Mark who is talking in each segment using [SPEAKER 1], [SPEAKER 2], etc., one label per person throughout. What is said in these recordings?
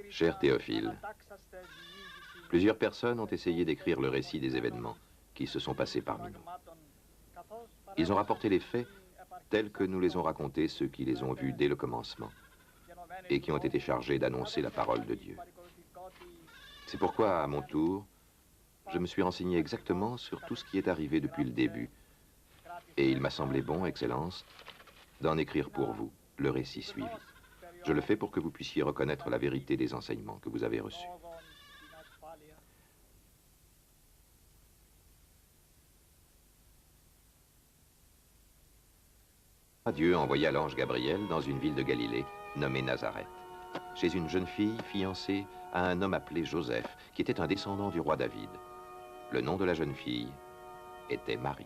[SPEAKER 1] Cher Théophile, plusieurs personnes ont essayé d'écrire le récit des événements qui se sont passés parmi nous. Ils ont rapporté les faits tels que nous les ont racontés ceux qui les ont vus dès le commencement et qui ont été chargés d'annoncer la parole de Dieu. C'est pourquoi, à mon tour, je me suis renseigné exactement sur tout ce qui est arrivé depuis le début. Et il m'a semblé bon, Excellence, d'en écrire pour vous le récit suivi. Je le fais pour que vous puissiez reconnaître la vérité des enseignements que vous avez reçus. Dieu envoya l'ange Gabriel dans une ville de Galilée, nommée Nazareth, chez une jeune fille fiancée à un homme appelé Joseph, qui était un descendant du roi David. Le nom de la jeune fille était Marie.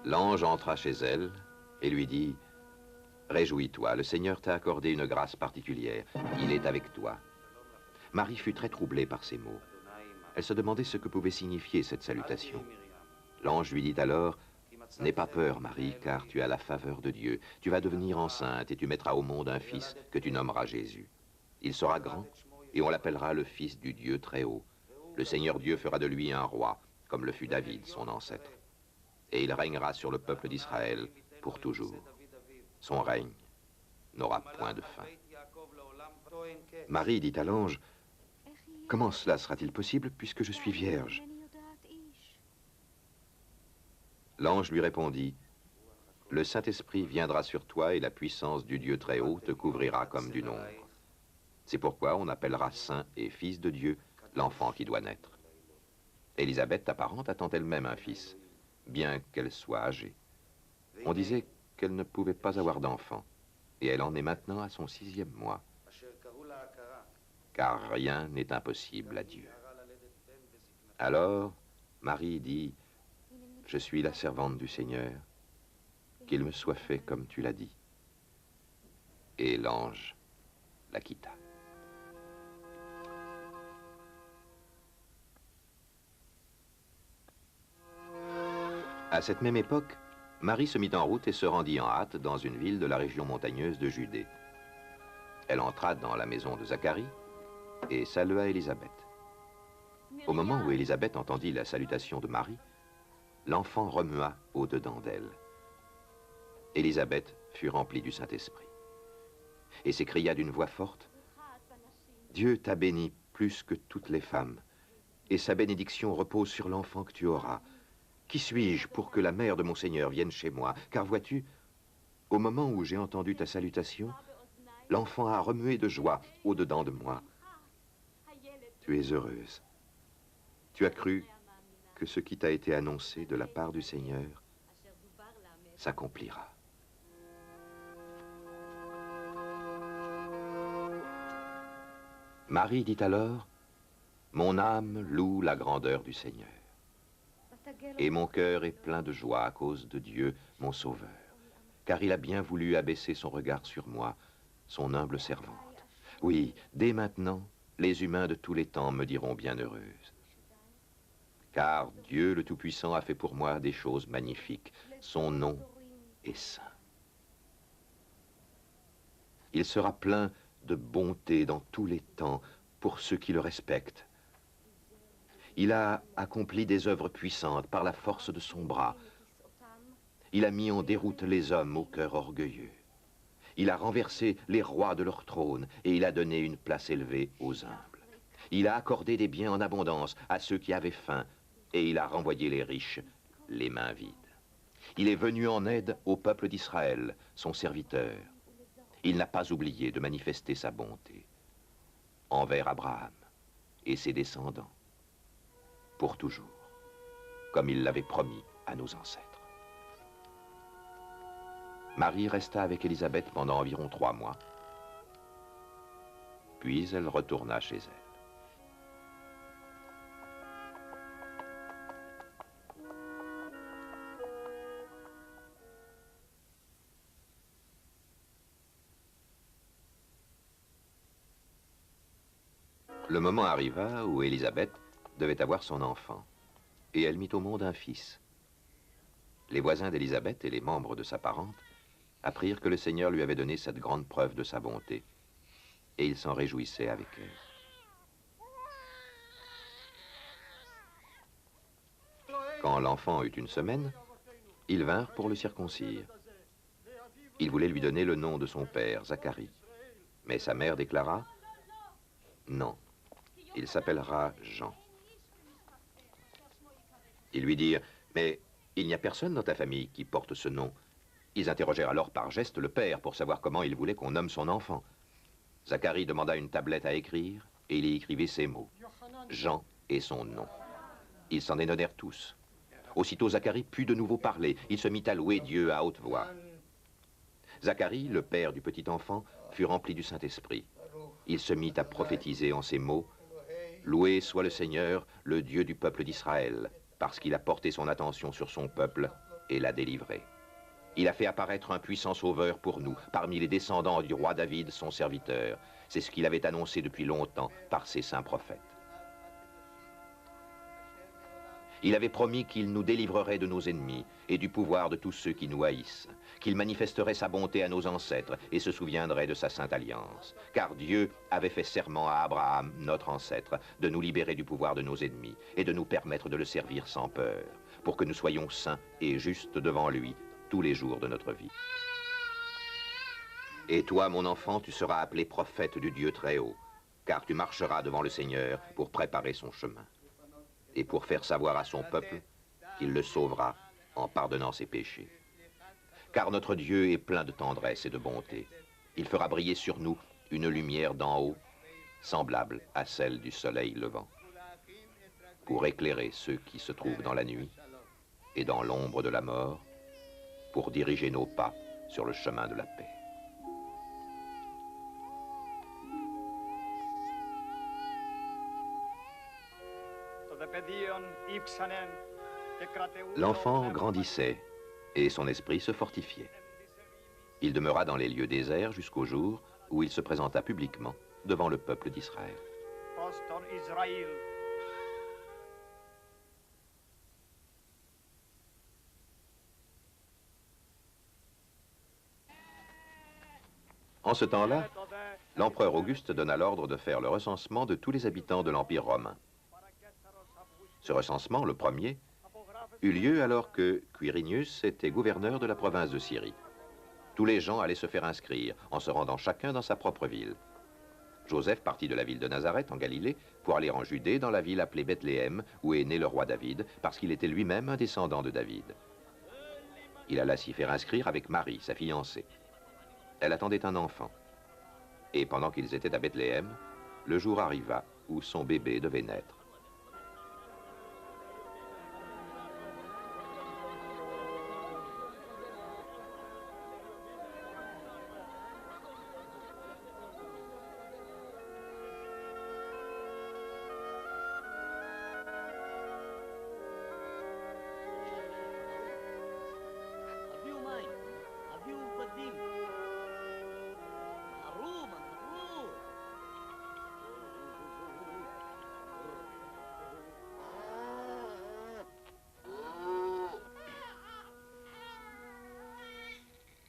[SPEAKER 1] L'ange entra chez elle et lui dit « Réjouis-toi, le Seigneur t'a accordé une grâce particulière. Il est avec toi. » Marie fut très troublée par ces mots. Elle se demandait ce que pouvait signifier cette salutation. L'ange lui dit alors « N'aie pas peur, Marie, car tu as la faveur de Dieu. Tu vas devenir enceinte et tu mettras au monde un fils que tu nommeras Jésus. Il sera grand et on l'appellera le Fils du Dieu très haut. Le Seigneur Dieu fera de lui un roi, comme le fut David, son ancêtre. Et il régnera sur le peuple d'Israël pour toujours. Son règne n'aura point de fin. » Marie dit à l'ange, « Comment cela sera-t-il possible puisque je suis vierge ?» L'ange lui répondit, « Le Saint-Esprit viendra sur toi et la puissance du Dieu très haut te couvrira comme d'une ombre. C'est pourquoi on appellera saint et fils de Dieu l'enfant qui doit naître. Élisabeth, ta parente, attend elle-même un fils, bien qu'elle soit âgée. On disait qu'elle ne pouvait pas avoir d'enfant, et elle en est maintenant à son 6e mois. Car rien n'est impossible à Dieu. » Alors, Marie dit, « Je suis la servante du Seigneur, qu'il me soit fait comme tu l'as dit. » Et l'ange la quitta. À cette même époque, Marie se mit en route et se rendit en hâte dans une ville de la région montagneuse de Judée. Elle entra dans la maison de Zacharie et salua Élisabeth. Au moment où Élisabeth entendit la salutation de Marie, l'enfant remua au-dedans d'elle. Élisabeth fut remplie du Saint-Esprit et s'écria d'une voix forte, « Dieu t'a bénie plus que toutes les femmes, et sa bénédiction repose sur l'enfant que tu auras. Qui suis-je pour que la mère de mon Seigneur vienne chez moi? Car vois-tu, au moment où j'ai entendu ta salutation, l'enfant a remué de joie au-dedans de moi. Tu es heureuse. Tu as cru que ce qui t'a été annoncé de la part du Seigneur s'accomplira. » Marie dit alors, « Mon âme loue la grandeur du Seigneur. Et mon cœur est plein de joie à cause de Dieu, mon Sauveur, car il a bien voulu abaisser son regard sur moi, son humble servante. Oui, dès maintenant, les humains de tous les temps me diront bienheureuse. Car Dieu le Tout-Puissant a fait pour moi des choses magnifiques. Son nom est saint. Il sera plein de bonté dans tous les temps pour ceux qui le respectent. Il a accompli des œuvres puissantes par la force de son bras. Il a mis en déroute les hommes au cœur orgueilleux. Il a renversé les rois de leur trône et il a donné une place élevée aux humbles. Il a accordé des biens en abondance à ceux qui avaient faim et il a renvoyé les riches les mains vides. Il est venu en aide au peuple d'Israël, son serviteur. Il n'a pas oublié de manifester sa bonté envers Abraham et ses descendants, pour toujours, comme il l'avait promis à nos ancêtres. Marie resta avec Élisabeth pendant environ 3 mois, puis elle retourna chez elle. Le moment arriva où Élisabeth devait avoir son enfant, et elle mit au monde un fils. Les voisins d'Élisabeth et les membres de sa parente apprirent que le Seigneur lui avait donné cette grande preuve de sa bonté, et ils s'en réjouissaient avec elle. Quand l'enfant eut une semaine, ils vinrent pour le circoncire. Ils voulaient lui donner le nom de son père, Zacharie. Mais sa mère déclara, « Non, il s'appellera Jean. » Ils lui dirent, « Mais il n'y a personne dans ta famille qui porte ce nom. » Ils interrogèrent alors par geste le père pour savoir comment il voulait qu'on nomme son enfant. Zacharie demanda une tablette à écrire et il y écrivait ces mots, « Jean et son nom. » Ils s'en étonnèrent tous. Aussitôt Zacharie put de nouveau parler. Il se mit à louer Dieu à haute voix. Zacharie, le père du petit enfant, fut rempli du Saint-Esprit. Il se mit à prophétiser en ces mots, « Loué soit le Seigneur, le Dieu du peuple d'Israël, parce qu'il a porté son attention sur son peuple et l'a délivré. Il a fait apparaître un puissant sauveur pour nous, parmi les descendants du roi David, son serviteur. C'est ce qu'il avait annoncé depuis longtemps par ses saints prophètes. Il avait promis qu'il nous délivrerait de nos ennemis et du pouvoir de tous ceux qui nous haïssent, qu'il manifesterait sa bonté à nos ancêtres et se souviendrait de sa sainte alliance. Car Dieu avait fait serment à Abraham, notre ancêtre, de nous libérer du pouvoir de nos ennemis et de nous permettre de le servir sans peur, pour que nous soyons saints et justes devant lui tous les jours de notre vie. Et toi, mon enfant, tu seras appelé prophète du Dieu très haut, car tu marcheras devant le Seigneur pour préparer son chemin et pour faire savoir à son peuple qu'il le sauvera en pardonnant ses péchés. Car notre Dieu est plein de tendresse et de bonté. Il fera briller sur nous une lumière d'en haut, semblable à celle du soleil levant, pour éclairer ceux qui se trouvent dans la nuit et dans l'ombre de la mort, pour diriger nos pas sur le chemin de la paix. L'enfant grandissait et son esprit se fortifiait. Il demeura dans les lieux déserts jusqu'au jour où il se présenta publiquement devant le peuple d'Israël. En ce temps-là, l'empereur Auguste donna l'ordre de faire le recensement de tous les habitants de l'Empire romain. Ce recensement, le premier, eut lieu alors que Quirinius était gouverneur de la province de Syrie. Tous les gens allaient se faire inscrire, en se rendant chacun dans sa propre ville. Joseph partit de la ville de Nazareth, en Galilée, pour aller en Judée, dans la ville appelée Bethléem, où est né le roi David, parce qu'il était lui-même un descendant de David. Il alla s'y faire inscrire avec Marie, sa fiancée. Elle attendait un enfant. Et pendant qu'ils étaient à Bethléem, le jour arriva où son bébé devait naître.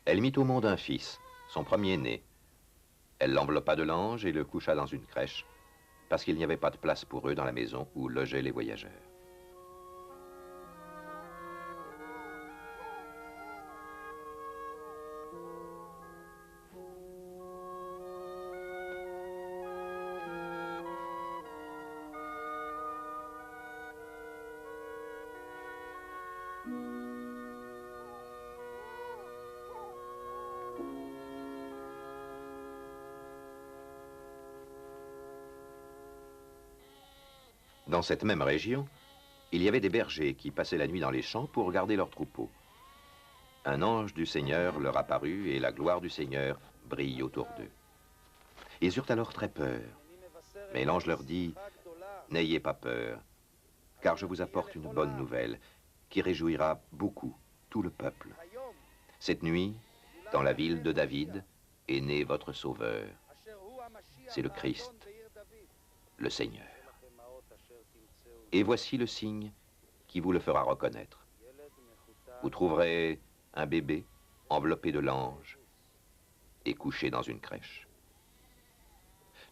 [SPEAKER 1] Elle mit au monde un fils, son premier-né. Elle l'enveloppa de lange et le coucha dans une crèche, parce qu'il n'y avait pas de place pour eux dans la maison où logeaient les voyageurs. Dans cette même région, il y avait des bergers qui passaient la nuit dans les champs pour garder leurs troupeaux. Un ange du Seigneur leur apparut et la gloire du Seigneur brille autour d'eux. Ils eurent alors très peur. Mais l'ange leur dit, « N'ayez pas peur, car je vous apporte une bonne nouvelle qui réjouira beaucoup tout le peuple. Cette nuit, dans la ville de David, est né votre Sauveur. C'est le Christ. le Seigneur. Et voici le signe qui vous le fera reconnaître. Vous trouverez un bébé enveloppé de l'ange et couché dans une crèche.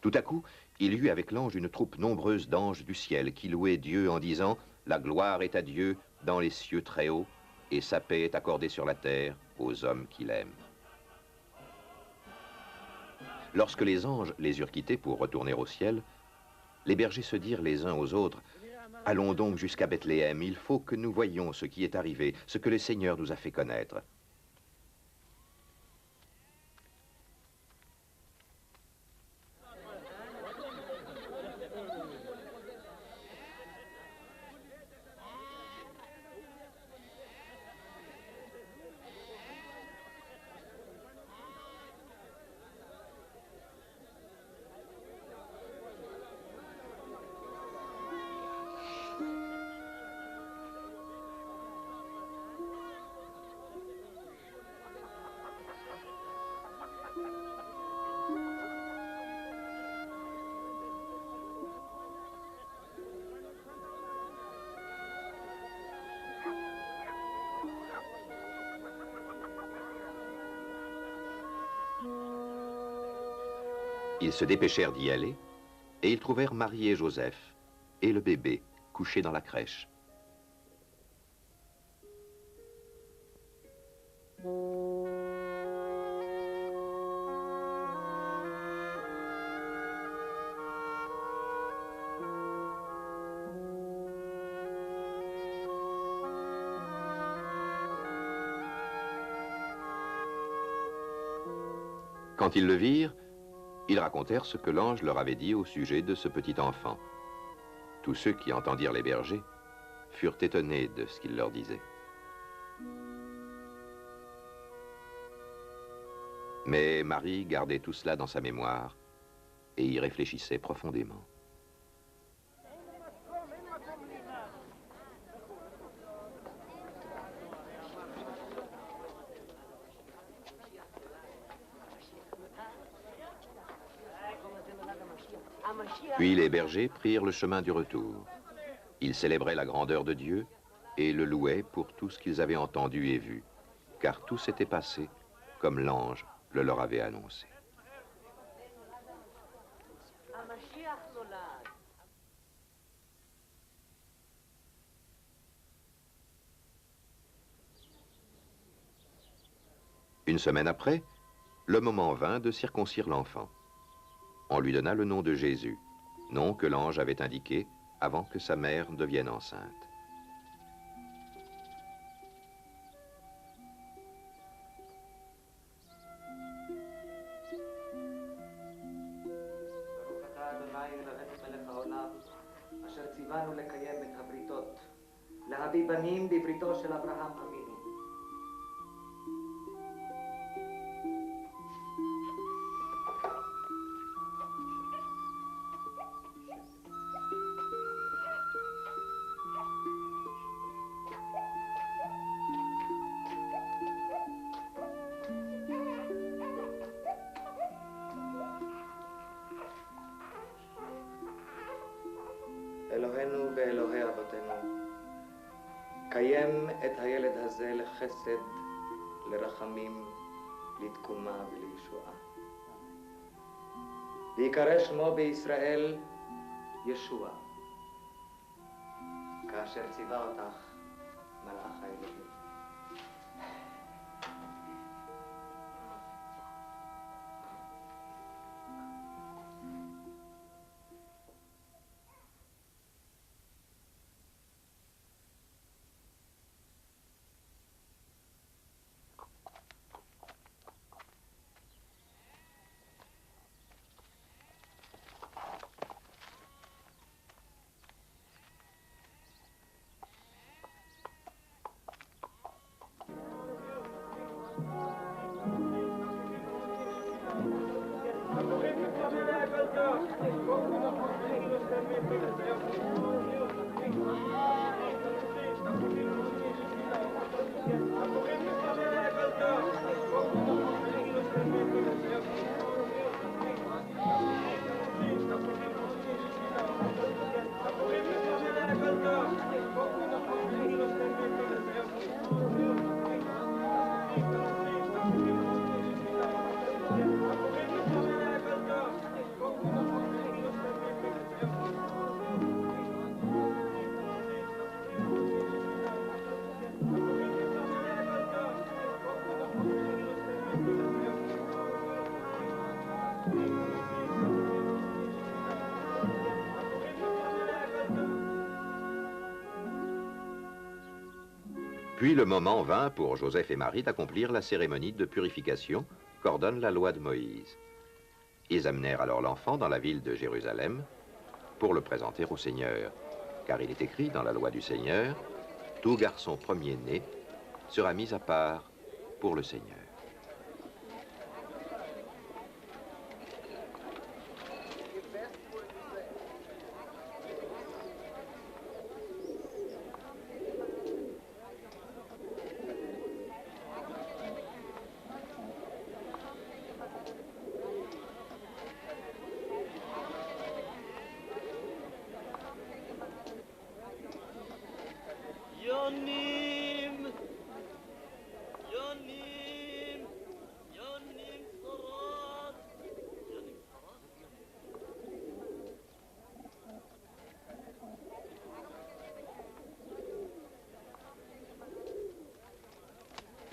[SPEAKER 1] Tout à coup, il y eut avec l'ange une troupe nombreuse d'anges du ciel qui louaient Dieu en disant « La gloire est à Dieu dans les cieux très hauts, et sa paix est accordée sur la terre aux hommes qu'il aime. » Lorsque les anges les eurent quittés pour retourner au ciel, les bergers se dirent les uns aux autres « Allons donc jusqu'à Bethléem, il faut que nous voyions ce qui est arrivé, ce que le Seigneur nous a fait connaître. » Ils se dépêchèrent d'y aller, et ils trouvèrent Marie et Joseph, et le bébé, couché dans la crèche. Quand ils le virent, ils racontèrent ce que l'ange leur avait dit au sujet de ce petit enfant. Tous ceux qui entendirent les bergers furent étonnés de ce qu'il leur disait. Mais Marie gardait tout cela dans sa mémoire et y réfléchissait profondément. Puis les bergers prirent le chemin du retour. Ils célébraient la grandeur de Dieu et le louaient pour tout ce qu'ils avaient entendu et vu, car tout s'était passé comme l'ange le leur avait annoncé. Une semaine après, le moment vint de circoncire l'enfant. On lui donna le nom de Jésus, nom que l'ange avait indiqué avant que sa mère devienne enceinte.
[SPEAKER 2] אלוהינו ואלוהי אבותינו, קיים את הילד הזה לחסד, לרחמים, לתקומה ולישועה. ויקרא שמו בישראל ישוע, כאשר ציווה אותך מלאך האלוהים.
[SPEAKER 1] Puis le moment vint pour Joseph et Marie d'accomplir la cérémonie de purification qu'ordonne la loi de Moïse. Ils amenèrent alors l'enfant dans la ville de Jérusalem pour le présenter au Seigneur, car il est écrit dans la loi du Seigneur, « Tout garçon premier-né sera mis à part pour le Seigneur. »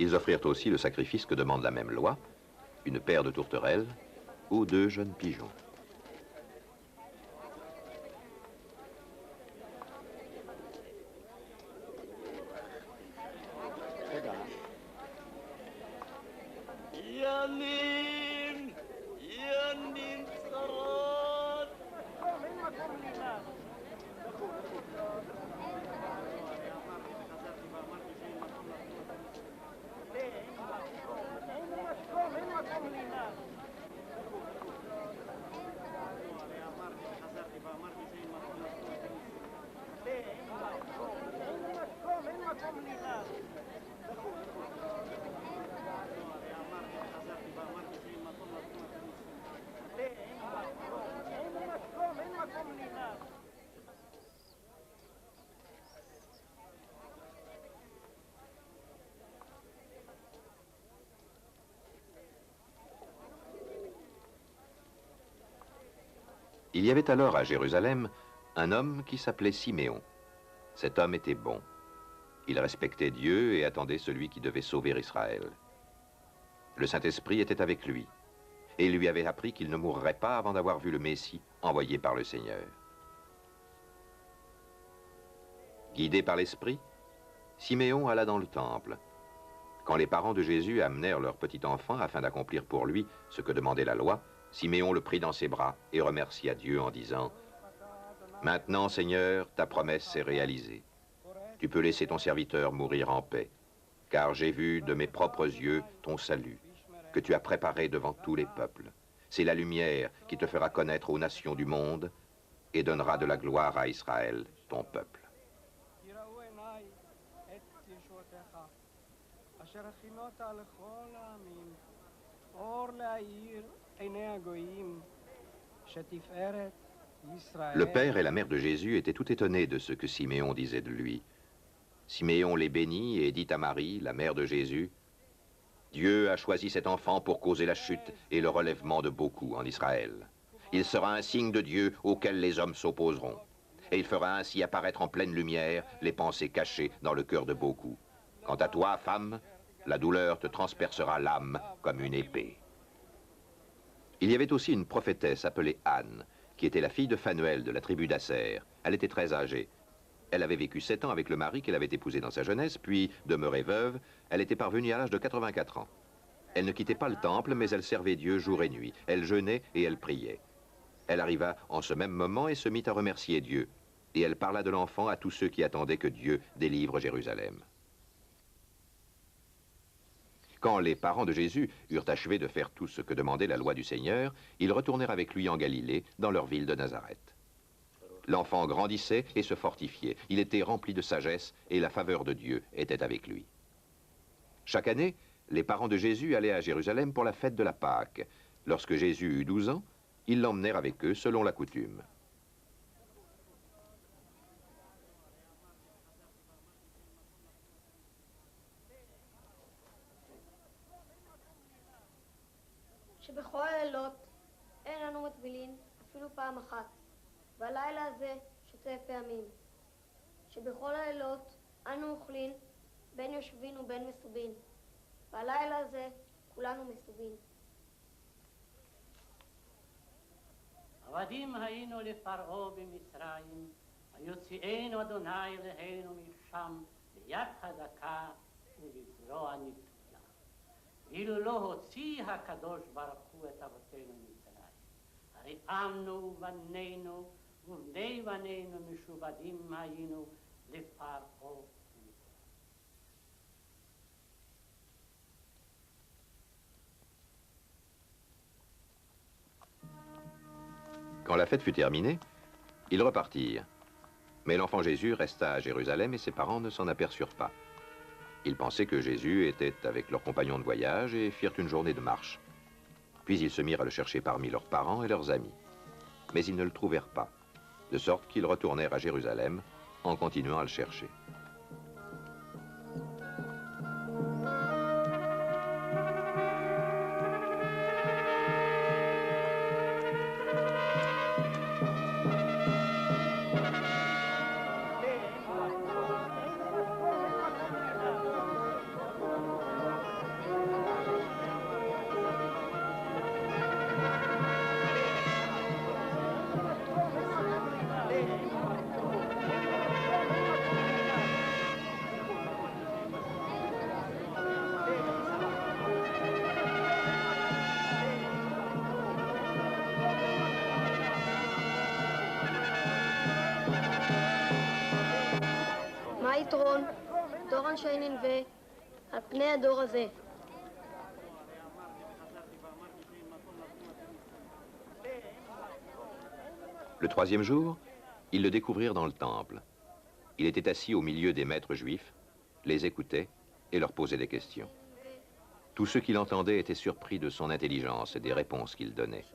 [SPEAKER 1] Ils offrirent aussi le sacrifice que demande la même loi, une paire de tourterelles ou 2 jeunes pigeons. Il y avait alors à Jérusalem un homme qui s'appelait Siméon. Cet homme était bon. Il respectait Dieu et attendait celui qui devait sauver Israël. Le Saint-Esprit était avec lui, et il lui avait appris qu'il ne mourrait pas avant d'avoir vu le Messie envoyé par le Seigneur. Guidé par l'Esprit, Siméon alla dans le temple. Quand les parents de Jésus amenèrent leur petit enfant afin d'accomplir pour lui ce que demandait la loi, Siméon le prit dans ses bras et remercia Dieu en disant « Maintenant, Seigneur, ta promesse est réalisée. Tu peux laisser ton serviteur mourir en paix, car j'ai vu de mes propres yeux ton salut, que tu as préparé devant tous les peuples. C'est la lumière qui te fera connaître aux nations du monde et donnera de la gloire à Israël, ton peuple. » Le père et la mère de Jésus étaient tout étonnés de ce que Siméon disait de lui. Siméon les bénit et dit à Marie, la mère de Jésus, « Dieu a choisi cet enfant pour causer la chute et le relèvement de beaucoup en Israël. Il sera un signe de Dieu auquel les hommes s'opposeront. Et il fera ainsi apparaître en pleine lumière les pensées cachées dans le cœur de beaucoup. Quant à toi, femme, la douleur te transpercera l'âme comme une épée. » Il y avait aussi une prophétesse appelée Anne, qui était la fille de Phanuel de la tribu d'Asser. Elle était très âgée. Elle avait vécu 7 ans avec le mari qu'elle avait épousé dans sa jeunesse, puis, demeurée veuve, elle était parvenue à l'âge de 84 ans. Elle ne quittait pas le temple, mais elle servait Dieu jour et nuit. Elle jeûnait et elle priait. Elle arriva en ce même moment et se mit à remercier Dieu. Et elle parla de l'enfant à tous ceux qui attendaient que Dieu délivre Jérusalem. Quand les parents de Jésus eurent achevé de faire tout ce que demandait la loi du Seigneur, ils retournèrent avec lui en Galilée, dans leur ville de Nazareth. L'enfant grandissait et se fortifiait. Il était rempli de sagesse et la faveur de Dieu était avec lui. Chaque année, les parents de Jésus allaient à Jérusalem pour la fête de la Pâque. Lorsque Jésus eut 12 ans, ils l'emmenèrent avec eux selon la coutume.
[SPEAKER 3] שבכל הלילות אין אנו מטבילין אפילו פעם אחת, והלילה הזה שוטף פעמים. שבכל הלילות אנו אוכלים בין יושבין ובין מסובין, והלילה הזה כולנו מסובין.
[SPEAKER 4] עבדים היינו לפרעה במצרים, ויוציאנו אדוני אלוהינו משם ביד חזקה ובזרוע נטויה. ואילו לא הוציא הקדוש ברוך הוא את אבותינו ממצרים, הרי עמנו ובנינו ובני בנינו משועבדים היינו לפרעה.
[SPEAKER 1] Quand la fête fut terminée, ils repartirent. Mais l'enfant Jésus resta à Jérusalem et ses parents ne s'en aperçurent pas. Ils pensaient que Jésus était avec leurs compagnons de voyage et firent une journée de marche. Puis ils se mirent à le chercher parmi leurs parents et leurs amis. Mais ils ne le trouvèrent pas, de sorte qu'ils retournèrent à Jérusalem en continuant à le chercher.
[SPEAKER 3] מה היתרון, דור אנשי ננבה, על פני הדור הזה?
[SPEAKER 1] Le troisième jour, ils le découvrirent dans le temple. Il était assis au milieu des maîtres juifs, les écoutait et leur posait des questions. Tous ceux qui l'entendaient étaient surpris de son intelligence et des réponses qu'il donnait.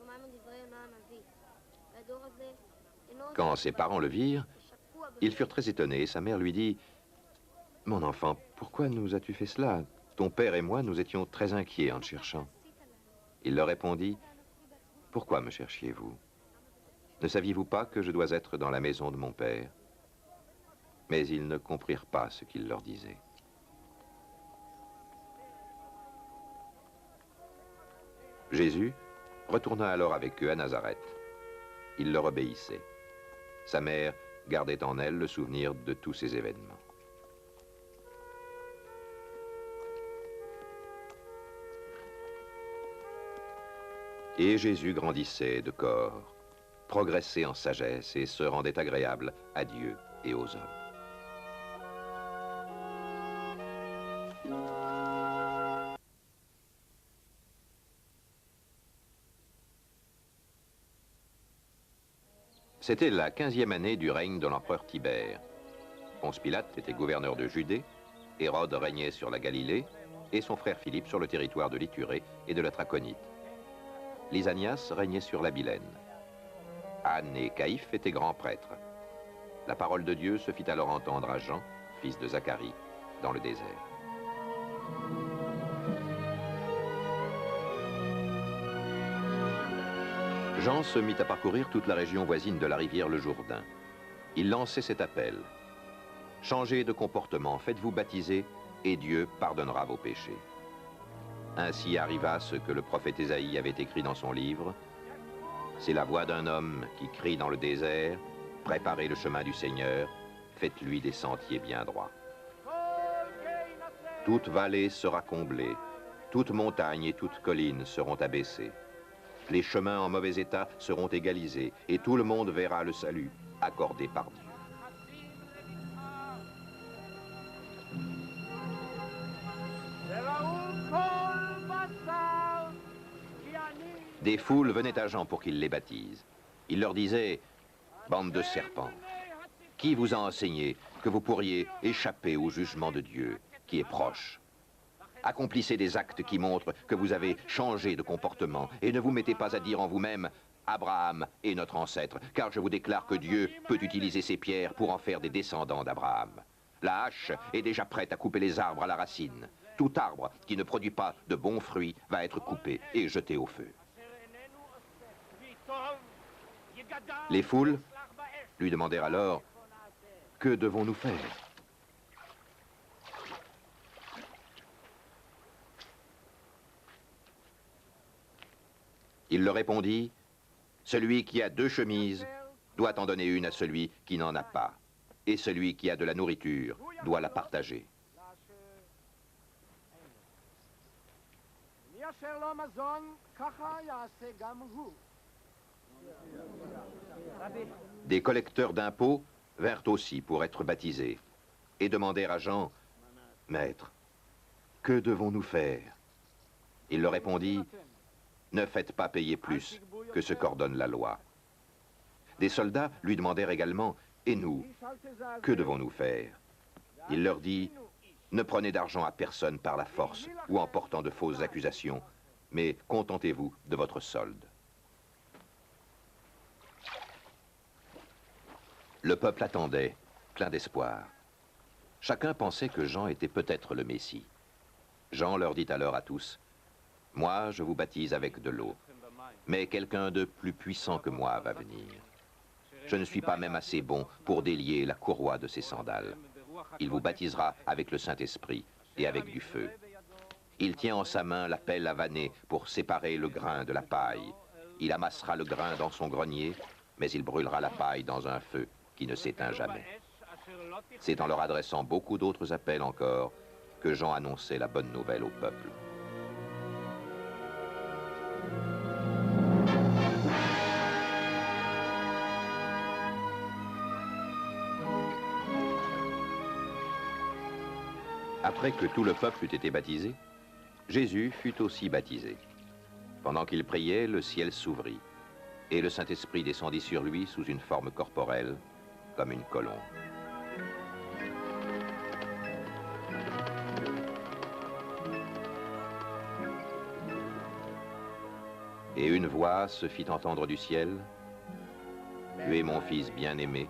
[SPEAKER 1] Quand ses parents le virent, ils furent très étonnés et sa mère lui dit « Mon enfant, pourquoi nous as-tu fait cela? Ton père et moi, nous étions très inquiets en te cherchant. » Il leur répondit « Pourquoi me cherchiez-vous? Ne saviez-vous pas que je dois être dans la maison de mon père ?» Mais ils ne comprirent pas ce qu'il leur disait. Jésus retourna alors avec eux à Nazareth. Il leur obéissait. Sa mère gardait en elle le souvenir de tous ces événements. Et Jésus grandissait de corps, progressait en sagesse et se rendait agréable à Dieu et aux hommes. C'était la 15e année du règne de l'empereur Tibère. Ponce Pilate était gouverneur de Judée, Hérode régnait sur la Galilée et son frère Philippe sur le territoire de l'Ithurée et de la Traconite. Lysanias régnait sur la Bilène. Anne et Caïphe étaient grands prêtres. La parole de Dieu se fit alors entendre à Jean, fils de Zacharie, dans le désert. Jean se mit à parcourir toute la région voisine de la rivière le Jourdain. Il lançait cet appel. « Changez de comportement, faites-vous baptiser, et Dieu pardonnera vos péchés. » Ainsi arriva ce que le prophète Ésaïe avait écrit dans son livre. « C'est la voix d'un homme qui crie dans le désert, préparez le chemin du Seigneur, faites-lui des sentiers bien droits. » Toute vallée sera comblée, toute montagne et toute colline seront abaissées. Les chemins en mauvais état seront égalisés et tout le monde verra le salut accordé par Dieu. Des foules venaient à Jean pour qu'il les baptise. Il leur disait « Bande de serpents, qui vous a enseigné que vous pourriez échapper au jugement de Dieu qui est proche ? Accomplissez des actes qui montrent que vous avez changé de comportement et ne vous mettez pas à dire en vous-même « Abraham est notre ancêtre », car je vous déclare que Dieu peut utiliser ces pierres pour en faire des descendants d'Abraham. La hache est déjà prête à couper les arbres à la racine. Tout arbre qui ne produit pas de bons fruits va être coupé et jeté au feu. Les foules lui demandèrent alors « Que devons-nous faire ?» Il leur répondit, « Celui qui a 2 chemises doit en donner une à celui qui n'en a pas. et celui qui a de la nourriture doit la partager. Des collecteurs d'impôts vinrent aussi pour être baptisés et demandèrent à Jean, « Maître, que devons-nous faire ?» Il leur répondit, « Ne faites pas payer plus que ce qu'ordonne la loi. » Des soldats lui demandèrent également, « Et nous, que devons-nous faire ?» Il leur dit, « Ne prenez d'argent à personne par la force ou en portant de fausses accusations, mais contentez-vous de votre solde. » Le peuple attendait, plein d'espoir. Chacun pensait que Jean était peut-être le Messie. Jean leur dit alors à tous, « Moi, je vous baptise avec de l'eau, mais quelqu'un de plus puissant que moi va venir. Je ne suis pas même assez bon pour délier la courroie de ses sandales. Il vous baptisera avec le Saint-Esprit et avec du feu. Il tient en sa main la pelle à vanner pour séparer le grain de la paille. Il amassera le grain dans son grenier, mais il brûlera la paille dans un feu qui ne s'éteint jamais. » C'est en leur adressant beaucoup d'autres appels encore que Jean annonçait la bonne nouvelle au peuple. Après que tout le peuple eut été baptisé, Jésus fut aussi baptisé. Pendant qu'il priait, le ciel s'ouvrit, et le Saint-Esprit descendit sur lui sous une forme corporelle, comme une colombe. Et une voix se fit entendre du ciel, « Tu es mon fils bien-aimé,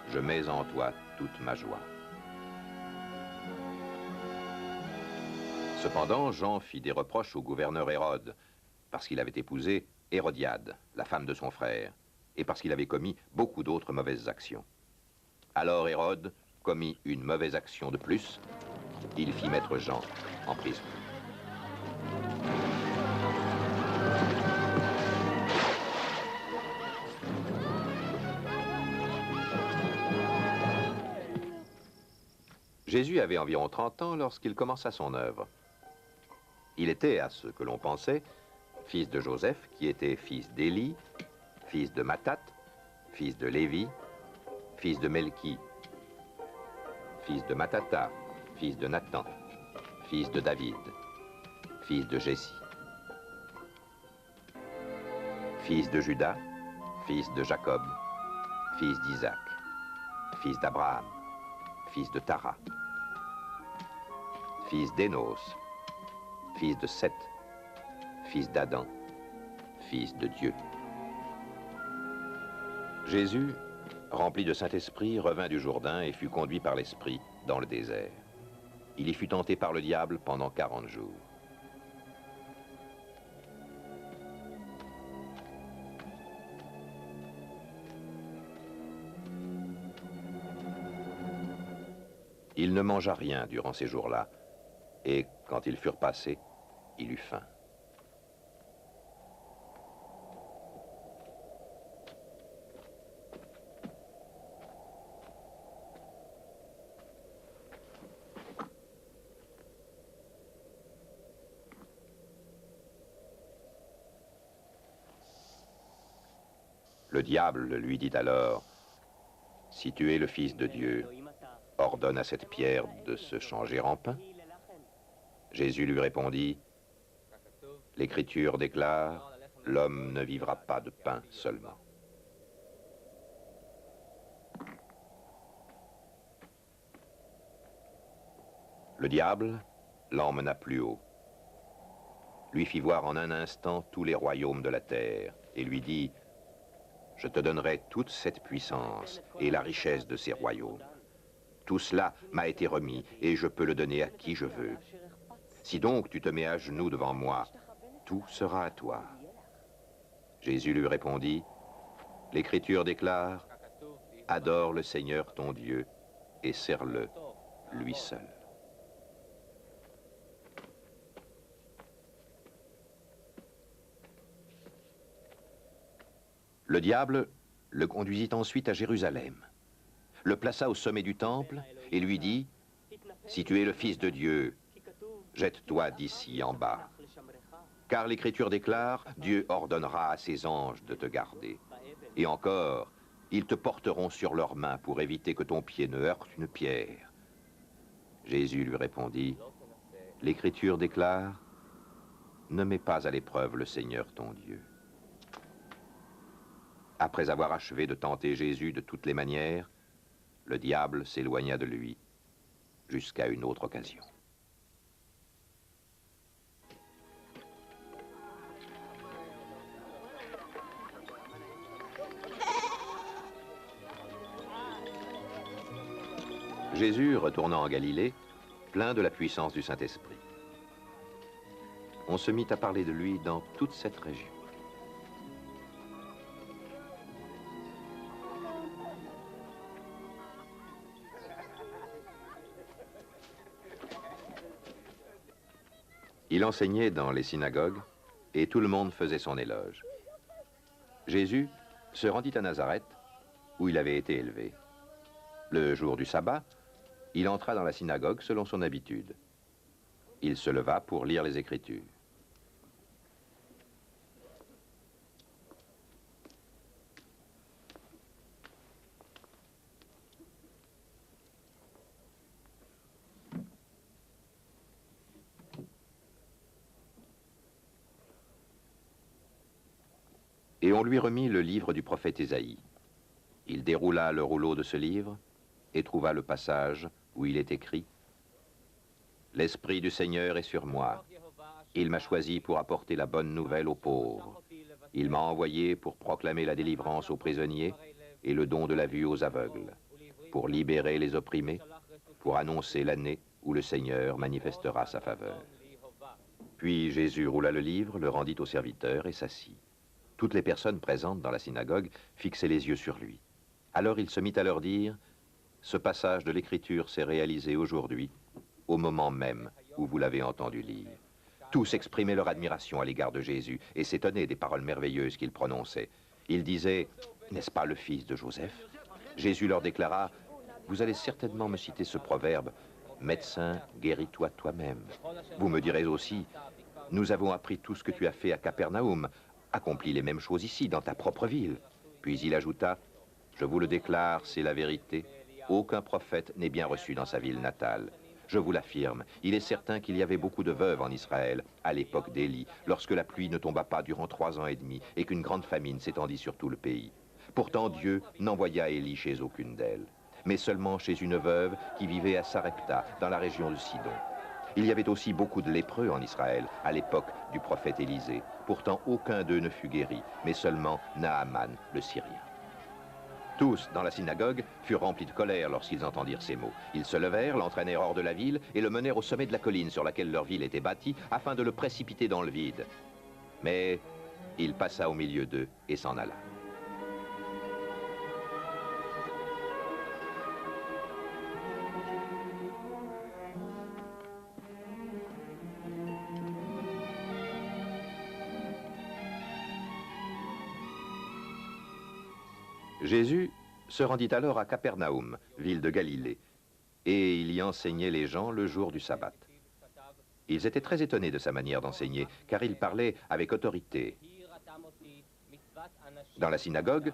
[SPEAKER 1] je mets en toi toute ma joie. » Cependant, Jean fit des reproches au gouverneur Hérode, parce qu'il avait épousé Hérodiade, la femme de son frère, et parce qu'il avait commis beaucoup d'autres mauvaises actions. Alors Hérode commit une mauvaise action de plus, il fit mettre Jean en prison. Jésus avait environ 30 ans lorsqu'il commença son œuvre. Il était, à ce que l'on pensait, fils de Joseph, qui était fils d'Élie, fils de Mattat, fils de Lévi, fils de Melchi, fils de Matata, fils de Nathan, fils de David, fils de Jessie, fils de Judas, fils de Jacob, fils d'Isaac, fils d'Abraham, fils de Tara, fils d'Énos, fils de Seth, fils d'Adam, fils de Dieu. Jésus, rempli de Saint-Esprit, revint du Jourdain et fut conduit par l'Esprit dans le désert. Il y fut tenté par le diable pendant 40 jours. Il ne mangea rien durant ces jours-là, et quand ils furent passés, il eut faim. Le diable lui dit alors, « Si tu es le Fils de Dieu, ordonne à cette pierre de se changer en pain. » Jésus lui répondit, « L'Écriture déclare, l'homme ne vivra pas de pain seulement. » Le diable l'emmena plus haut, lui fit voir en un instant tous les royaumes de la terre, et lui dit, « Je te donnerai toute cette puissance et la richesse de ces royaumes. Tout cela m'a été remis, et je peux le donner à qui je veux. Si donc tu te mets à genoux devant moi, tout sera à toi. » Jésus lui répondit, « L'Écriture déclare, adore le Seigneur ton Dieu, et sers-le, lui seul. » Le diable le conduisit ensuite à Jérusalem. le plaça au sommet du temple et lui dit, « Si tu es le Fils de Dieu, jette-toi d'ici en bas. Car l'Écriture déclare, Dieu ordonnera à ses anges de te garder. Et encore, ils te porteront sur leurs mains pour éviter que ton pied ne heurte une pierre. » Jésus lui répondit, « L'Écriture déclare, ne mets pas à l'épreuve le Seigneur ton Dieu. » Après avoir achevé de tenter Jésus de toutes les manières, le diable s'éloigna de lui jusqu'à une autre occasion. Jésus, retournant en Galilée, plein de la puissance du Saint-Esprit. On se mit à parler de lui dans toute cette région. Il enseignait dans les synagogues et tout le monde faisait son éloge. Jésus se rendit à Nazareth où il avait été élevé. Le jour du sabbat, il entra dans la synagogue selon son habitude. Il se leva pour lire les Écritures. Et on lui remit le livre du prophète Ésaïe. Il déroula le rouleau de ce livre et trouva le passage où il est écrit « L'Esprit du Seigneur est sur moi. Il m'a choisi pour apporter la bonne nouvelle aux pauvres. Il m'a envoyé pour proclamer la délivrance aux prisonniers et le don de la vue aux aveugles, pour libérer les opprimés, pour annoncer l'année où le Seigneur manifestera sa faveur. » Puis Jésus roula le livre, le rendit au serviteur et s'assit. Toutes les personnes présentes dans la synagogue fixaient les yeux sur lui. Alors il se mit à leur dire, « Ce passage de l'Écriture s'est réalisé aujourd'hui, au moment même où vous l'avez entendu lire. » Tous exprimaient leur admiration à l'égard de Jésus et s'étonnaient des paroles merveilleuses qu'il prononçait. Ils disaient, « N'est-ce pas le fils de Joseph ?» Jésus leur déclara, « Vous allez certainement me citer ce proverbe, « Médecin, guéris-toi toi-même. » Vous me direz aussi, « Nous avons appris tout ce que tu as fait à Capernaum. Accomplis les mêmes choses ici, dans ta propre ville. » Puis il ajouta, « Je vous le déclare, c'est la vérité. Aucun prophète n'est bien reçu dans sa ville natale. Je vous l'affirme, il est certain qu'il y avait beaucoup de veuves en Israël, à l'époque d'Élie, lorsque la pluie ne tomba pas durant 3 ans et demi et qu'une grande famine s'étendit sur tout le pays. Pourtant Dieu n'envoya Élie chez aucune d'elles, mais seulement chez une veuve qui vivait à Sarepta, dans la région de Sidon. Il y avait aussi beaucoup de lépreux en Israël, à l'époque du prophète Élisée. Pourtant, aucun d'eux ne fut guéri, mais seulement Naaman, le Syrien. Tous, dans la synagogue, furent remplis de colère lorsqu'ils entendirent ces mots. Ils se levèrent, l'entraînèrent hors de la ville et le menèrent au sommet de la colline sur laquelle leur ville était bâtie, afin de le précipiter dans le vide. Mais il passa au milieu d'eux et s'en alla. Jésus se rendit alors à Capernaum, ville de Galilée, et il y enseignait les gens le jour du sabbat. Ils étaient très étonnés de sa manière d'enseigner, car il parlait avec autorité. Dans la synagogue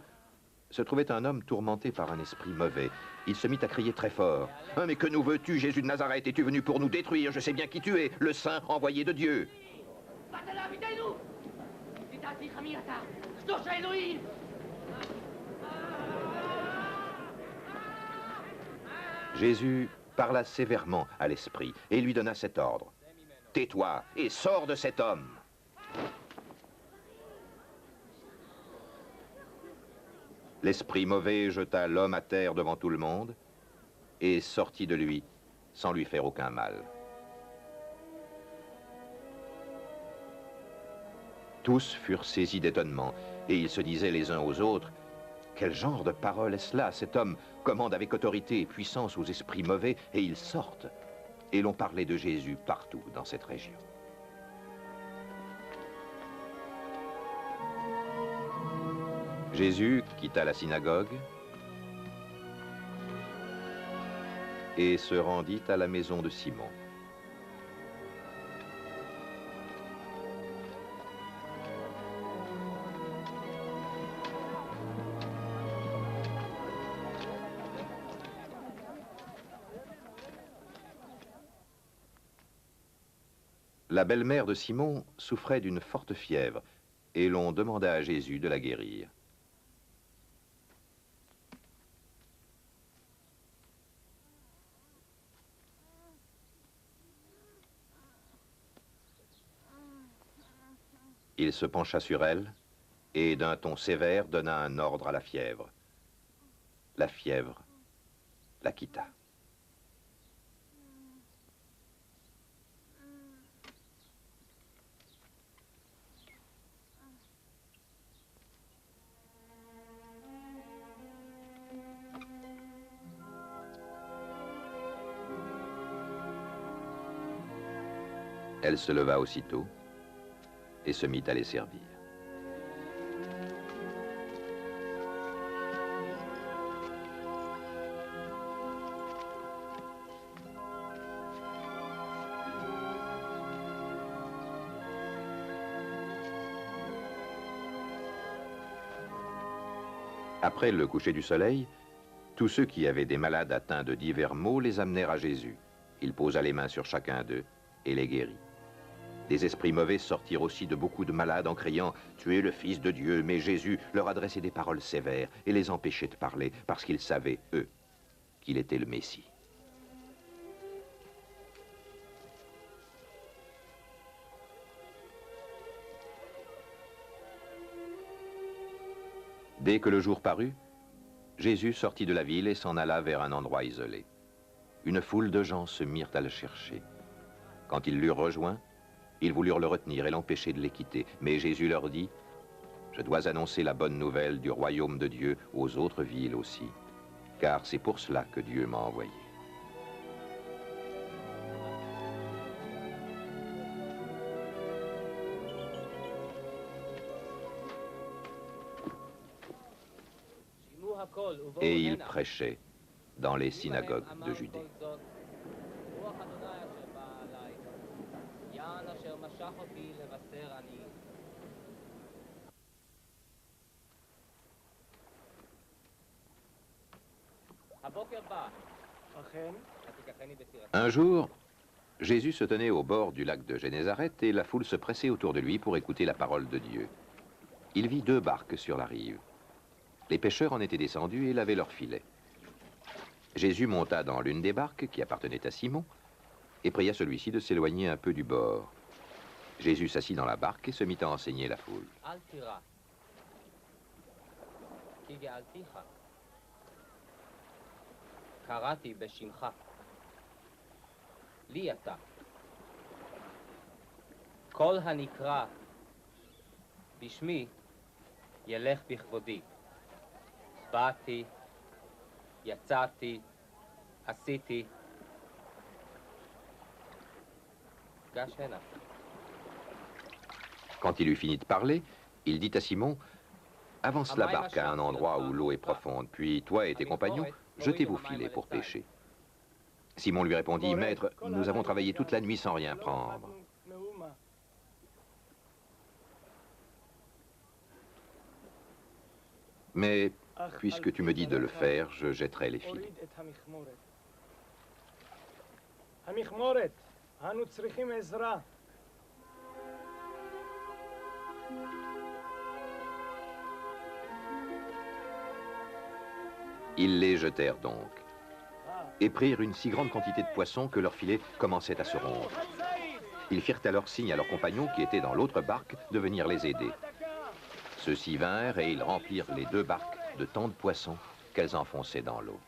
[SPEAKER 1] se trouvait un homme tourmenté par un esprit mauvais. Il se mit à crier très fort. « Mais que nous veux-tu, Jésus de Nazareth? Es-tu venu pour nous détruire? Je sais bien qui tu es, le Saint envoyé de Dieu. » Jésus parla sévèrement à l'esprit et lui donna cet ordre. « Tais-toi et sors de cet homme !» L'esprit mauvais jeta l'homme à terre devant tout le monde et sortit de lui sans lui faire aucun mal. Tous furent saisis d'étonnement et ils se disaient les uns aux autres, « Quel genre de parole est-ce là? Cet homme commande avec autorité et puissance aux esprits mauvais et ils sortent. » Et l'on parlait de Jésus partout dans cette région. Jésus quitta la synagogue et se rendit à la maison de Simon. La belle-mère de Simon souffrait d'une forte fièvre, et l'on demanda à Jésus de la guérir. Il se pencha sur elle, et d'un ton sévère donna un ordre à la fièvre. La fièvre la quitta. Elle se leva aussitôt et se mit à les servir. Après le coucher du soleil, tous ceux qui avaient des malades atteints de divers maux les amenèrent à Jésus. Il posa les mains sur chacun d'eux et les guérit. Des esprits mauvais sortirent aussi de beaucoup de malades en criant « Tu es le Fils de Dieu », mais Jésus leur adressait des paroles sévères et les empêchait de parler parce qu'ils savaient, eux, qu'il était le Messie. Dès que le jour parut, Jésus sortit de la ville et s'en alla vers un endroit isolé. Une foule de gens se mirent à le chercher. Quand ils l'eurent rejoint, ils voulurent le retenir et l'empêcher de les quitter. Mais Jésus leur dit, « Je dois annoncer la bonne nouvelle du royaume de Dieu aux autres villes aussi, car c'est pour cela que Dieu m'a envoyé. » Et il prêchait dans les synagogues de Judée. Un jour, Jésus se tenait au bord du lac de Génézareth et la foule se pressait autour de lui pour écouter la parole de Dieu. Il vit 2 barques sur la rive. Les pêcheurs en étaient descendus et lavaient leurs filets. Jésus monta dans l'une des barques qui appartenait à Simon et pria celui-ci de s'éloigner un peu du bord. Jésus s'assit dans la barque et se mit à enseigner la foule. Quand il eut fini de parler, il dit à Simon, « Avance la barque à un endroit où l'eau est profonde, puis toi et tes compagnons, jetez vos filets pour pêcher. » Simon lui répondit, « Maître, nous avons travaillé toute la nuit sans rien prendre. » Mais, puisque tu me dis de le faire, je jetterai les filets. Ils les jetèrent donc, et prirent une si grande quantité de poissons que leurs filets commençaient à se rompre. Ils firent alors signe à leurs compagnons qui étaient dans l'autre barque de venir les aider. Ceux-ci vinrent et ils remplirent les 2 barques de tant de poissons qu'elles enfonçaient dans l'eau.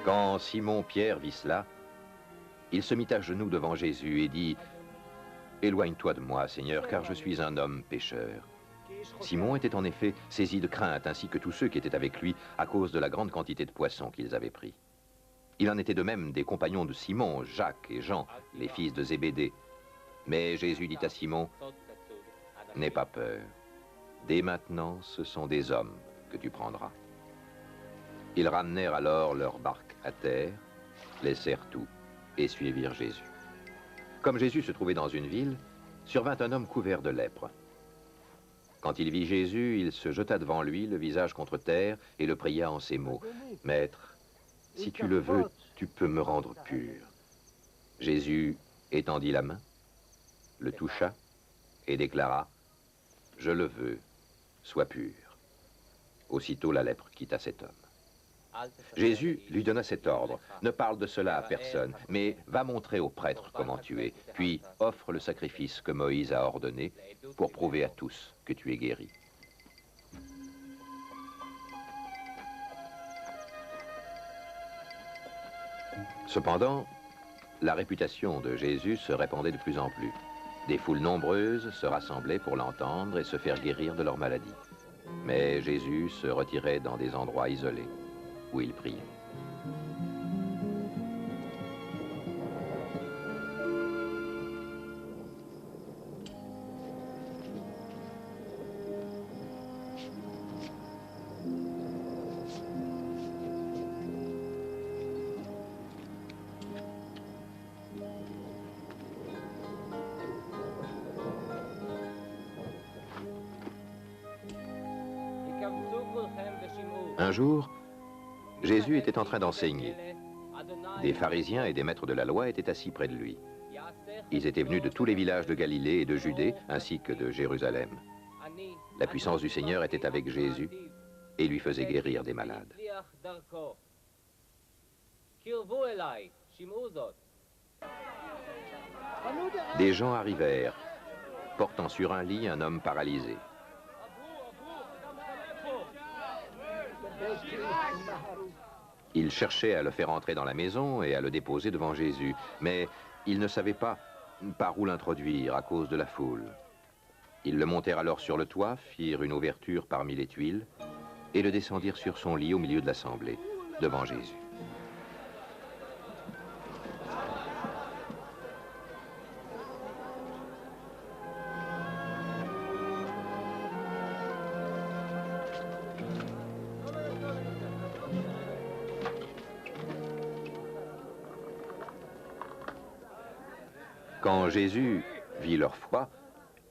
[SPEAKER 1] Quand Simon-Pierre vit cela, il se mit à genoux devant Jésus et dit « Éloigne-toi de moi, Seigneur, car je suis un homme pécheur. » Simon était en effet saisi de crainte, ainsi que tous ceux qui étaient avec lui, à cause de la grande quantité de poissons qu'ils avaient pris. Il en était de même des compagnons de Simon, Jacques et Jean, les fils de Zébédée. Mais Jésus dit à Simon, « N'aie pas peur. Dès maintenant, ce sont des hommes que tu prendras. » Ils ramenèrent alors leur barque à terre, laissèrent tout et suivirent Jésus. Comme Jésus se trouvait dans une ville, survint un homme couvert de lèpre. Quand il vit Jésus, il se jeta devant lui, le visage contre terre, et le pria en ces mots, « Maître, si tu le veux, tu peux me rendre pur. » Jésus étendit la main, le toucha et déclara, « Je le veux, sois pur. » Aussitôt la lèpre quitta cet homme. Jésus lui donna cet ordre, « Ne parle de cela à personne, mais va montrer aux prêtres comment tu es, puis offre le sacrifice que Moïse a ordonné pour prouver à tous que tu es guéri. » Cependant, la réputation de Jésus se répandait de plus en plus. Des foules nombreuses se rassemblaient pour l'entendre et se faire guérir de leur maladie. Mais Jésus se retirait dans des endroits isolés, où il priait. Un jour, Jésus était en train d'enseigner. Des pharisiens et des maîtres de la loi étaient assis près de lui. Ils étaient venus de tous les villages de Galilée et de Judée, ainsi que de Jérusalem. La puissance du Seigneur était avec Jésus et lui faisait guérir des malades. Des gens arrivèrent, portant sur un lit un homme paralysé. Ils cherchaient à le faire entrer dans la maison et à le déposer devant Jésus, mais ils ne savaient pas par où l'introduire à cause de la foule. Ils le montèrent alors sur le toit, firent une ouverture parmi les tuiles et le descendirent sur son lit au milieu de l'assemblée, devant Jésus. Quand Jésus vit leur foi,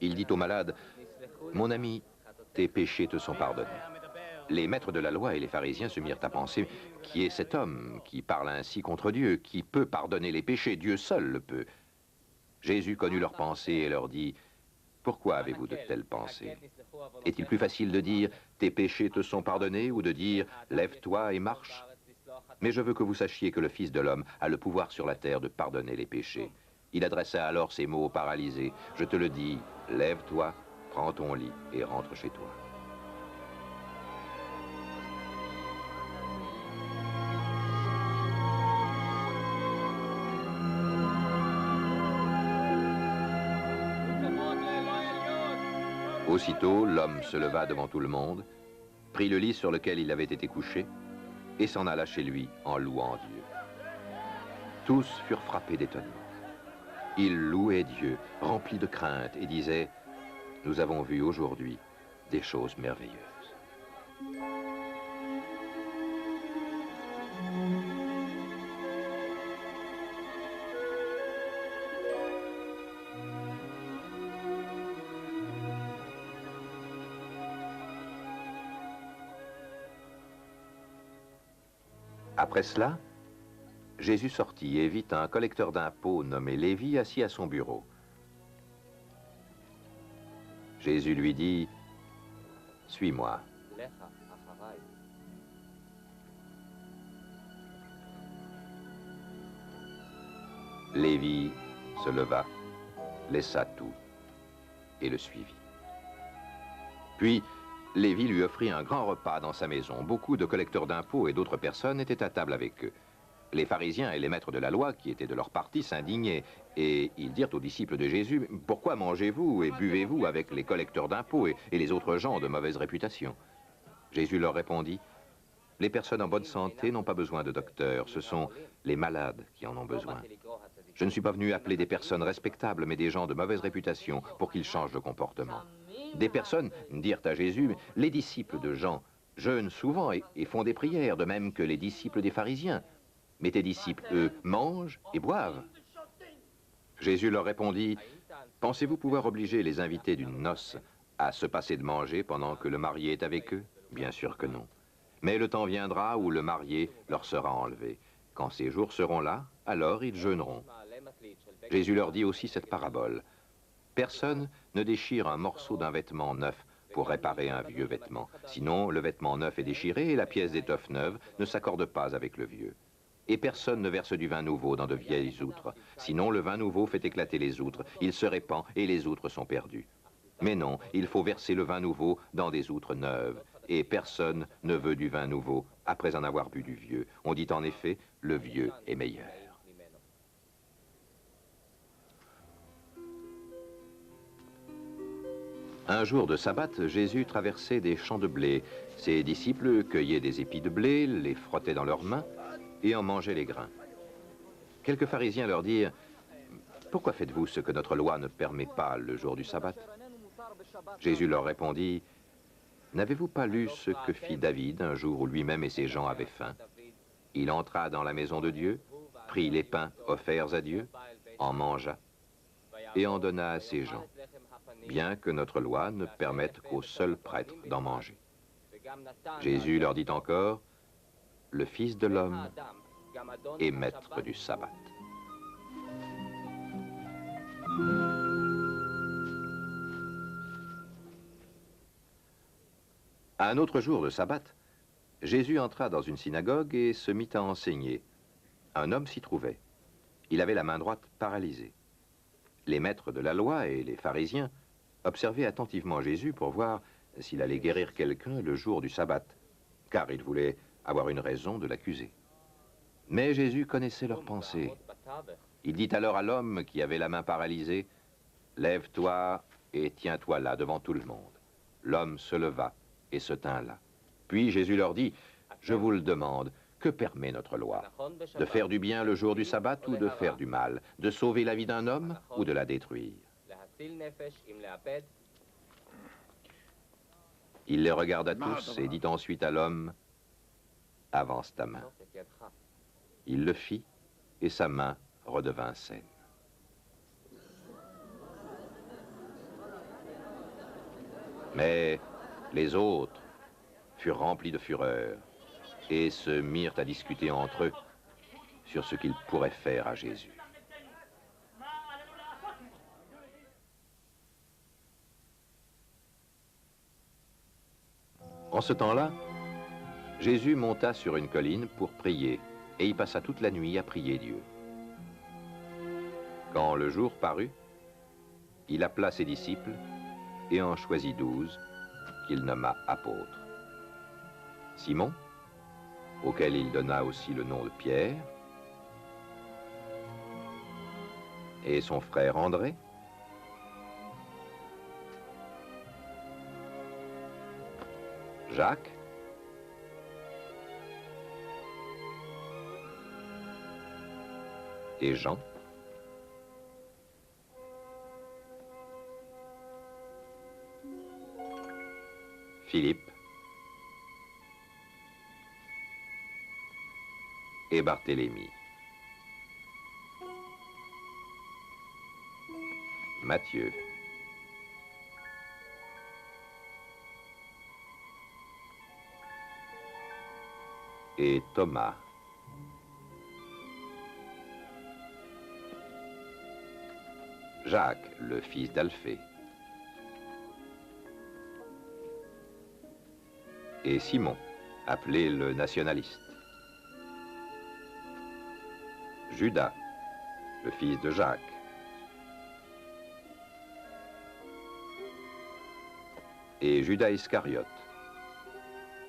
[SPEAKER 1] il dit au malade, « Mon ami, tes péchés te sont pardonnés. » Les maîtres de la loi et les pharisiens se mirent à penser, « Qui est cet homme qui parle ainsi contre Dieu? Qui peut pardonner les péchés? Dieu seul le peut. » Jésus connut leurs pensées et leur dit, « Pourquoi avez-vous de telles pensées? Est-il plus facile de dire, « Tes péchés te sont pardonnés » ou de dire, « Lève-toi et marche » ? Mais je veux que vous sachiez que le Fils de l'homme a le pouvoir sur la terre de pardonner les péchés. Il adressa alors ces mots au paralysé. « Je te le dis, lève-toi, prends ton lit et rentre chez toi. » Aussitôt, l'homme se leva devant tout le monde, prit le lit sur lequel il avait été couché et s'en alla chez lui en louant Dieu. Tous furent frappés d'étonnement. Ils louaient Dieu, remplis de crainte, et disaient, « Nous avons vu aujourd'hui des choses merveilleuses. » Après cela, Jésus sortit et vit un collecteur d'impôts nommé Lévi assis à son bureau. Jésus lui dit, « Suis-moi. » Lévi se leva, laissa tout et le suivit. Puis, Lévi lui offrit un grand repas dans sa maison. Beaucoup de collecteurs d'impôts et d'autres personnes étaient à table avec eux. Les pharisiens et les maîtres de la loi, qui étaient de leur parti, s'indignaient, et ils dirent aux disciples de Jésus, « Pourquoi mangez-vous et buvez-vous avec les collecteurs d'impôts et les autres gens de mauvaise réputation ?» Jésus leur répondit, « Les personnes en bonne santé n'ont pas besoin de docteurs, ce sont les malades qui en ont besoin. Je ne suis pas venu appeler des personnes respectables, mais des gens de mauvaise réputation pour qu'ils changent de comportement. » Des personnes dirent à Jésus, « Les disciples de Jean jeûnent souvent et font des prières, de même que les disciples des pharisiens. Mais tes disciples, eux, mangent et boivent. » Jésus leur répondit, « Pensez-vous pouvoir obliger les invités d'une noce à se passer de manger pendant que le marié est avec eux? Bien sûr que non. Mais le temps viendra où le marié leur sera enlevé. Quand ces jours seront là, alors ils jeûneront. » Jésus leur dit aussi cette parabole. « Personne ne déchire un morceau d'un vêtement neuf pour réparer un vieux vêtement. Sinon, le vêtement neuf est déchiré et la pièce d'étoffe neuve ne s'accorde pas avec le vieux. Et personne ne verse du vin nouveau dans de vieilles outres. Sinon, le vin nouveau fait éclater les outres, il se répand et les outres sont perdues. Mais non, il faut verser le vin nouveau dans des outres neuves. Et personne ne veut du vin nouveau après en avoir bu du vieux. On dit en effet, le vieux est meilleur. » Un jour de sabbat, Jésus traversait des champs de blé. Ses disciples cueillaient des épis de blé, les frottaient dans leurs mains et en mangeaient les grains. Quelques pharisiens leur dirent, « Pourquoi faites-vous ce que notre loi ne permet pas le jour du sabbat ?» Jésus leur répondit, « N'avez-vous pas lu ce que fit David un jour où lui-même et ses gens avaient faim? Il entra dans la maison de Dieu, prit les pains offerts à Dieu, en mangea et en donna à ses gens, bien que notre loi ne permette qu'aux seuls prêtres d'en manger. » Jésus leur dit encore, « Le Fils de l'homme est maître du sabbat. » À un autre jour de sabbat, Jésus entra dans une synagogue et se mit à enseigner. Un homme s'y trouvait. Il avait la main droite paralysée. Les maîtres de la loi et les pharisiens observaient attentivement Jésus pour voir s'il allait guérir quelqu'un le jour du sabbat, car ils voulaient avoir une raison de l'accuser. Mais Jésus connaissait leurs pensées. Il dit alors à l'homme qui avait la main paralysée, « Lève-toi et tiens-toi là devant tout le monde. » L'homme se leva et se tint là. Puis Jésus leur dit, « Je vous le demande, que permet notre loi? De faire du bien le jour du sabbat ou de faire du mal? De sauver la vie d'un homme ou de la détruire? » Il les regarda tous et dit ensuite à l'homme, « Avance ta main. » Il le fit et sa main redevint saine. Mais les autres furent remplis de fureur et se mirent à discuter entre eux sur ce qu'ils pourraient faire à Jésus. En ce temps-là, Jésus monta sur une colline pour prier, et y passa toute la nuit à prier Dieu. Quand le jour parut, il appela ses disciples et en choisit 12, qu'il nomma apôtres. Simon, auquel il donna aussi le nom de Pierre, et son frère André, Jacques, et Jean, Philippe et Barthélemy, Matthieu, et Thomas, Jacques, le fils d'Alphée, et Simon, appelé le nationaliste, Judas, le fils de Jacques, et Judas Iscariote,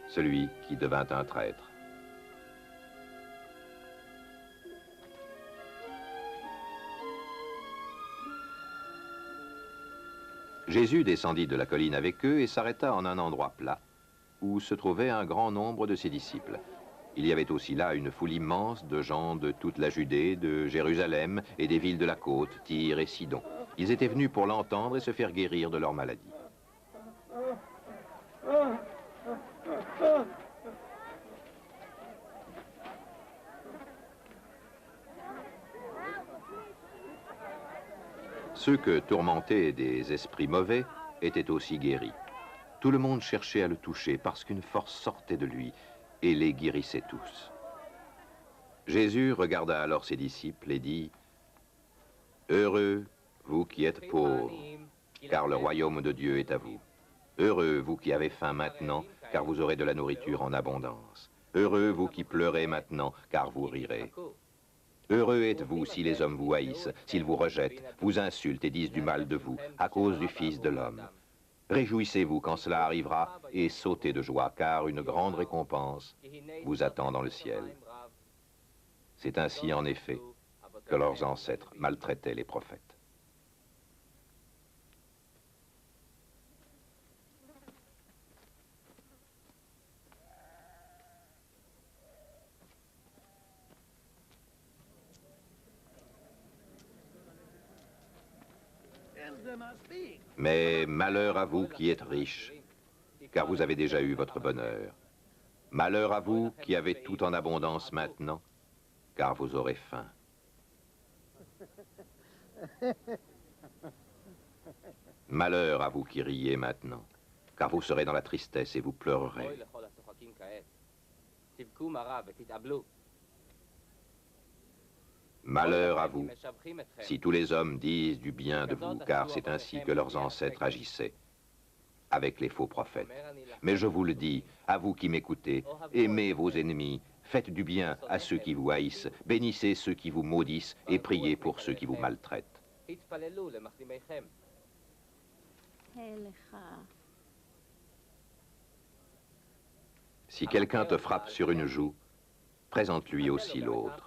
[SPEAKER 1] celui qui devint un traître. Jésus descendit de la colline avec eux et s'arrêta en un endroit plat, où se trouvait un grand nombre de ses disciples. Il y avait aussi là une foule immense de gens de toute la Judée, de Jérusalem et des villes de la côte, Tyr et Sidon. Ils étaient venus pour l'entendre et se faire guérir de leur maladie. Ceux que tourmentaient des esprits mauvais étaient aussi guéris. Tout le monde cherchait à le toucher parce qu'une force sortait de lui et les guérissait tous. Jésus regarda alors ses disciples et dit, « Heureux, vous qui êtes pauvres, car le royaume de Dieu est à vous. Heureux, vous qui avez faim maintenant, car vous aurez de la nourriture en abondance. Heureux, vous qui pleurez maintenant, car vous rirez. Heureux êtes-vous si les hommes vous haïssent, s'ils vous rejettent, vous insultent et disent du mal de vous, à cause du Fils de l'homme. Réjouissez-vous quand cela arrivera et sautez de joie, car une grande récompense vous attend dans le ciel. » C'est ainsi, en effet, que leurs ancêtres maltraitaient les prophètes. Mais malheur à vous qui êtes riches, car vous avez déjà eu votre bonheur. Malheur à vous qui avez tout en abondance maintenant, car vous aurez faim. Malheur à vous qui riez maintenant, car vous serez dans la tristesse et vous pleurerez. Malheur à vous, si tous les hommes disent du bien de vous, car c'est ainsi que leurs ancêtres agissaient avec les faux prophètes. Mais je vous le dis, à vous qui m'écoutez, aimez vos ennemis, faites du bien à ceux qui vous haïssent, bénissez ceux qui vous maudissent et priez pour ceux qui vous maltraitent. Si quelqu'un te frappe sur une joue, présente-lui aussi l'autre.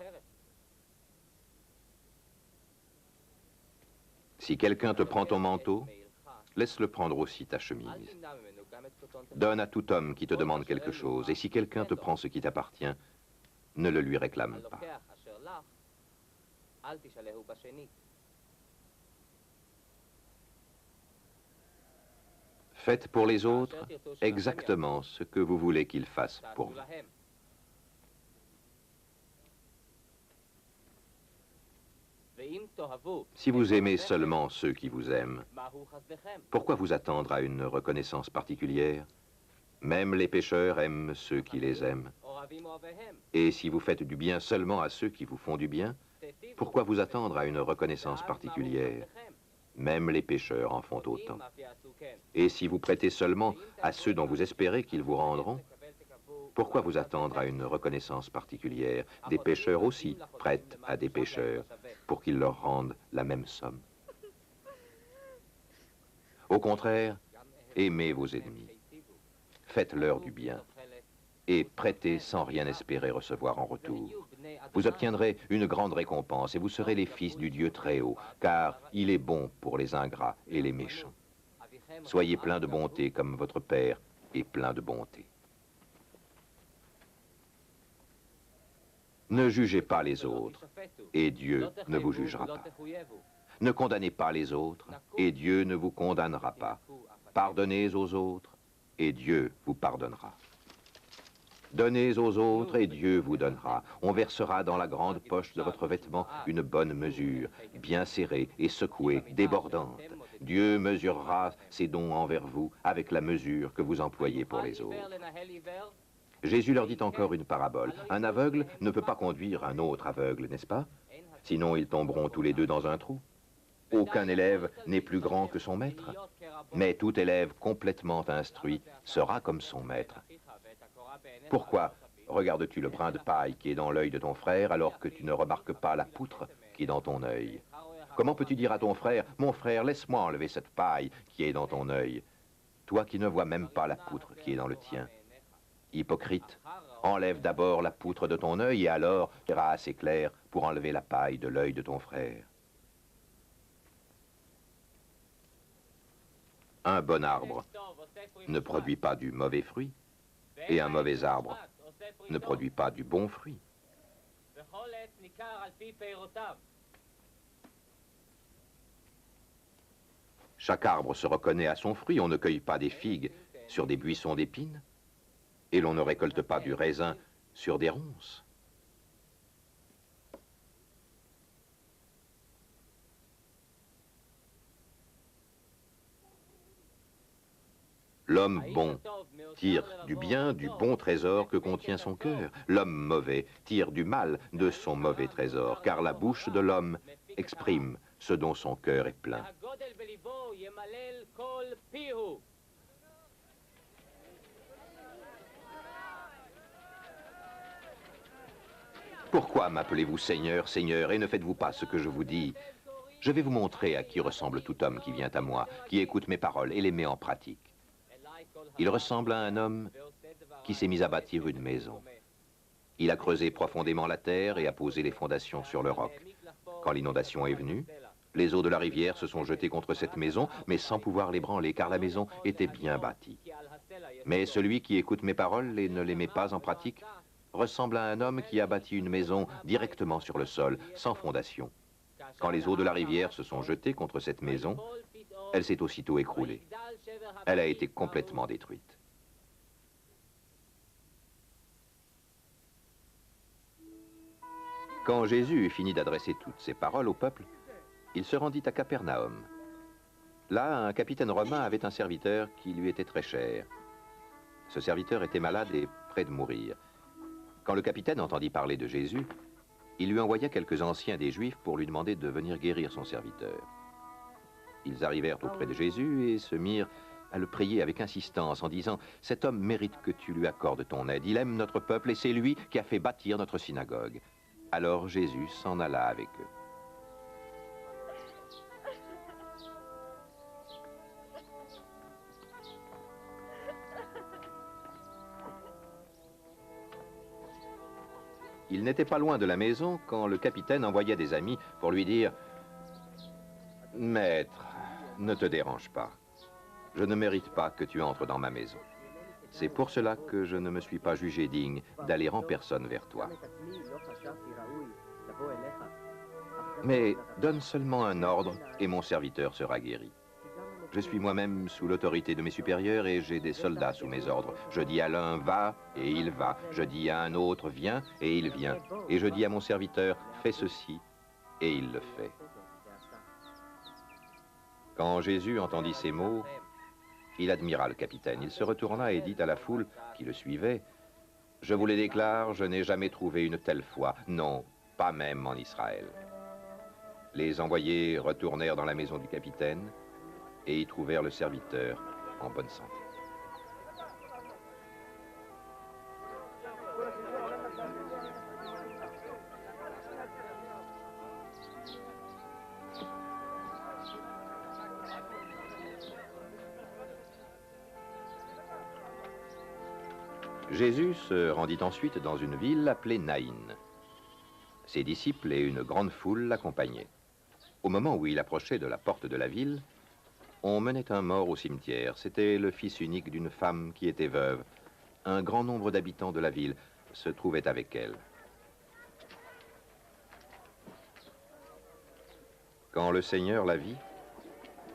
[SPEAKER 1] Si quelqu'un te prend ton manteau, laisse-le prendre aussi ta chemise. Donne à tout homme qui te demande quelque chose, et si quelqu'un te prend ce qui t'appartient, ne le lui réclame pas. Faites pour les autres exactement ce que vous voulez qu'ils fassent pour vous. Si vous aimez seulement ceux qui vous aiment, pourquoi vous attendre à une reconnaissance particulière? Même les pécheurs aiment ceux qui les aiment. Et si vous faites du bien seulement à ceux qui vous font du bien, pourquoi vous attendre à une reconnaissance particulière? Même les pécheurs en font autant. Et si vous prêtez seulement à ceux dont vous espérez qu'ils vous rendront, pourquoi vous attendre à une reconnaissance particulière? Des pécheurs aussi prêtent à des pécheurs pour qu'ils leur rendent la même somme. Au contraire, aimez vos ennemis, faites-leur du bien et prêtez sans rien espérer recevoir en retour. Vous obtiendrez une grande récompense et vous serez les fils du Dieu Très-Haut, car il est bon pour les ingrats et les méchants. Soyez pleins de bonté comme votre Père est plein de bonté. Ne jugez pas les autres, et Dieu ne vous jugera pas. Ne condamnez pas les autres, et Dieu ne vous condamnera pas. Pardonnez aux autres, et Dieu vous pardonnera. Donnez aux autres, et Dieu vous donnera. On versera dans la grande poche de votre vêtement une bonne mesure, bien serrée et secouée, débordante. Dieu mesurera ses dons envers vous avec la mesure que vous employez pour les autres. Jésus leur dit encore une parabole. Un aveugle ne peut pas conduire un autre aveugle, n'est-ce pas? Sinon, ils tomberont tous les deux dans un trou. Aucun élève n'est plus grand que son maître, mais tout élève complètement instruit sera comme son maître. Pourquoi regardes-tu le brin de paille qui est dans l'œil de ton frère alors que tu ne remarques pas la poutre qui est dans ton œil? Comment peux-tu dire à ton frère, « Mon frère, laisse-moi enlever cette paille qui est dans ton œil », toi qui ne vois même pas la poutre qui est dans le tien? Hypocrite, enlève d'abord la poutre de ton œil et alors tu verras assez clair pour enlever la paille de l'œil de ton frère. Un bon arbre ne produit pas du mauvais fruit, et un mauvais arbre ne produit pas du bon fruit. Chaque arbre se reconnaît à son fruit. On ne cueille pas des figues sur des buissons d'épines, et l'on ne récolte pas du raisin sur des ronces. L'homme bon tire du bien du bon trésor que contient son cœur. L'homme mauvais tire du mal de son mauvais trésor, car la bouche de l'homme exprime ce dont son cœur est plein. Pourquoi m'appelez-vous Seigneur, Seigneur, et ne faites-vous pas ce que je vous dis? Je vais vous montrer à qui ressemble tout homme qui vient à moi, qui écoute mes paroles et les met en pratique. Il ressemble à un homme qui s'est mis à bâtir une maison. Il a creusé profondément la terre et a posé les fondations sur le roc. Quand l'inondation est venue, les eaux de la rivière se sont jetées contre cette maison, mais sans pouvoir l'ébranler, car la maison était bien bâtie. Mais celui qui écoute mes paroles et ne les met pas en pratique ressemble à un homme qui a bâti une maison directement sur le sol, sans fondation. Quand les eaux de la rivière se sont jetées contre cette maison, elle s'est aussitôt écroulée. Elle a été complètement détruite. Quand Jésus eut fini d'adresser toutes ces paroles au peuple, il se rendit à Capernaum. Là, un capitaine romain avait un serviteur qui lui était très cher. Ce serviteur était malade et près de mourir. Quand le capitaine entendit parler de Jésus, il lui envoya quelques anciens des Juifs pour lui demander de venir guérir son serviteur. Ils arrivèrent auprès de Jésus et se mirent à le prier avec insistance en disant « Cet homme mérite que tu lui accordes ton aide. Il aime notre peuple et c'est lui qui a fait bâtir notre synagogue. » Alors Jésus s'en alla avec eux. Il n'était pas loin de la maison quand le capitaine envoya des amis pour lui dire « Maître, ne te dérange pas. Je ne mérite pas que tu entres dans ma maison. C'est pour cela que je ne me suis pas jugé digne d'aller en personne vers toi. Mais donne seulement un ordre et mon serviteur sera guéri. Je suis moi-même sous l'autorité de mes supérieurs et j'ai des soldats sous mes ordres. Je dis à l'un, va, et il va. Je dis à un autre, viens, et il vient. Et je dis à mon serviteur, fais ceci, et il le fait. » Quand Jésus entendit ces mots, il admira le capitaine. Il se retourna et dit à la foule qui le suivait, « Je vous les déclare, je n'ai jamais trouvé une telle foi. Non, pas même en Israël. » Les envoyés retournèrent dans la maison du capitaine et y trouvèrent le serviteur en bonne santé. Jésus se rendit ensuite dans une ville appelée Naïn. Ses disciples et une grande foule l'accompagnaient. Au moment où il approchait de la porte de la ville, on menait un mort au cimetière. C'était le fils unique d'une femme qui était veuve. Un grand nombre d'habitants de la ville se trouvaient avec elle. Quand le Seigneur la vit,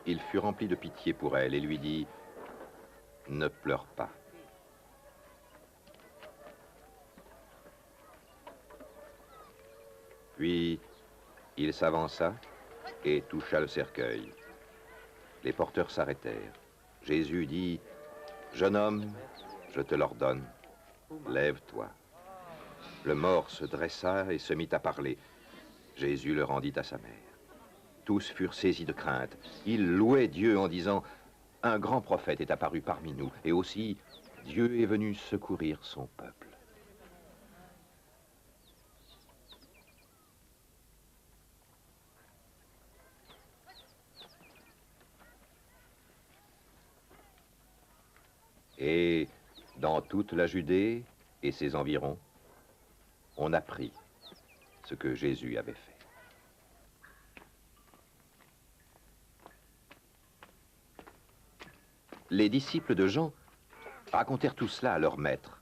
[SPEAKER 1] il fut rempli de pitié pour elle et lui dit « Ne pleure pas. » Puis, il s'avança et toucha le cercueil. Les porteurs s'arrêtèrent. Jésus dit, « Jeune homme, je te l'ordonne, lève-toi. » Le mort se dressa et se mit à parler. Jésus le rendit à sa mère. Tous furent saisis de crainte. Ils louaient Dieu en disant, « Un grand prophète est apparu parmi nous, et aussi, Dieu est venu secourir son peuple. » Et dans toute la Judée et ses environs, on apprit ce que Jésus avait fait. Les disciples de Jean racontèrent tout cela à leur maître.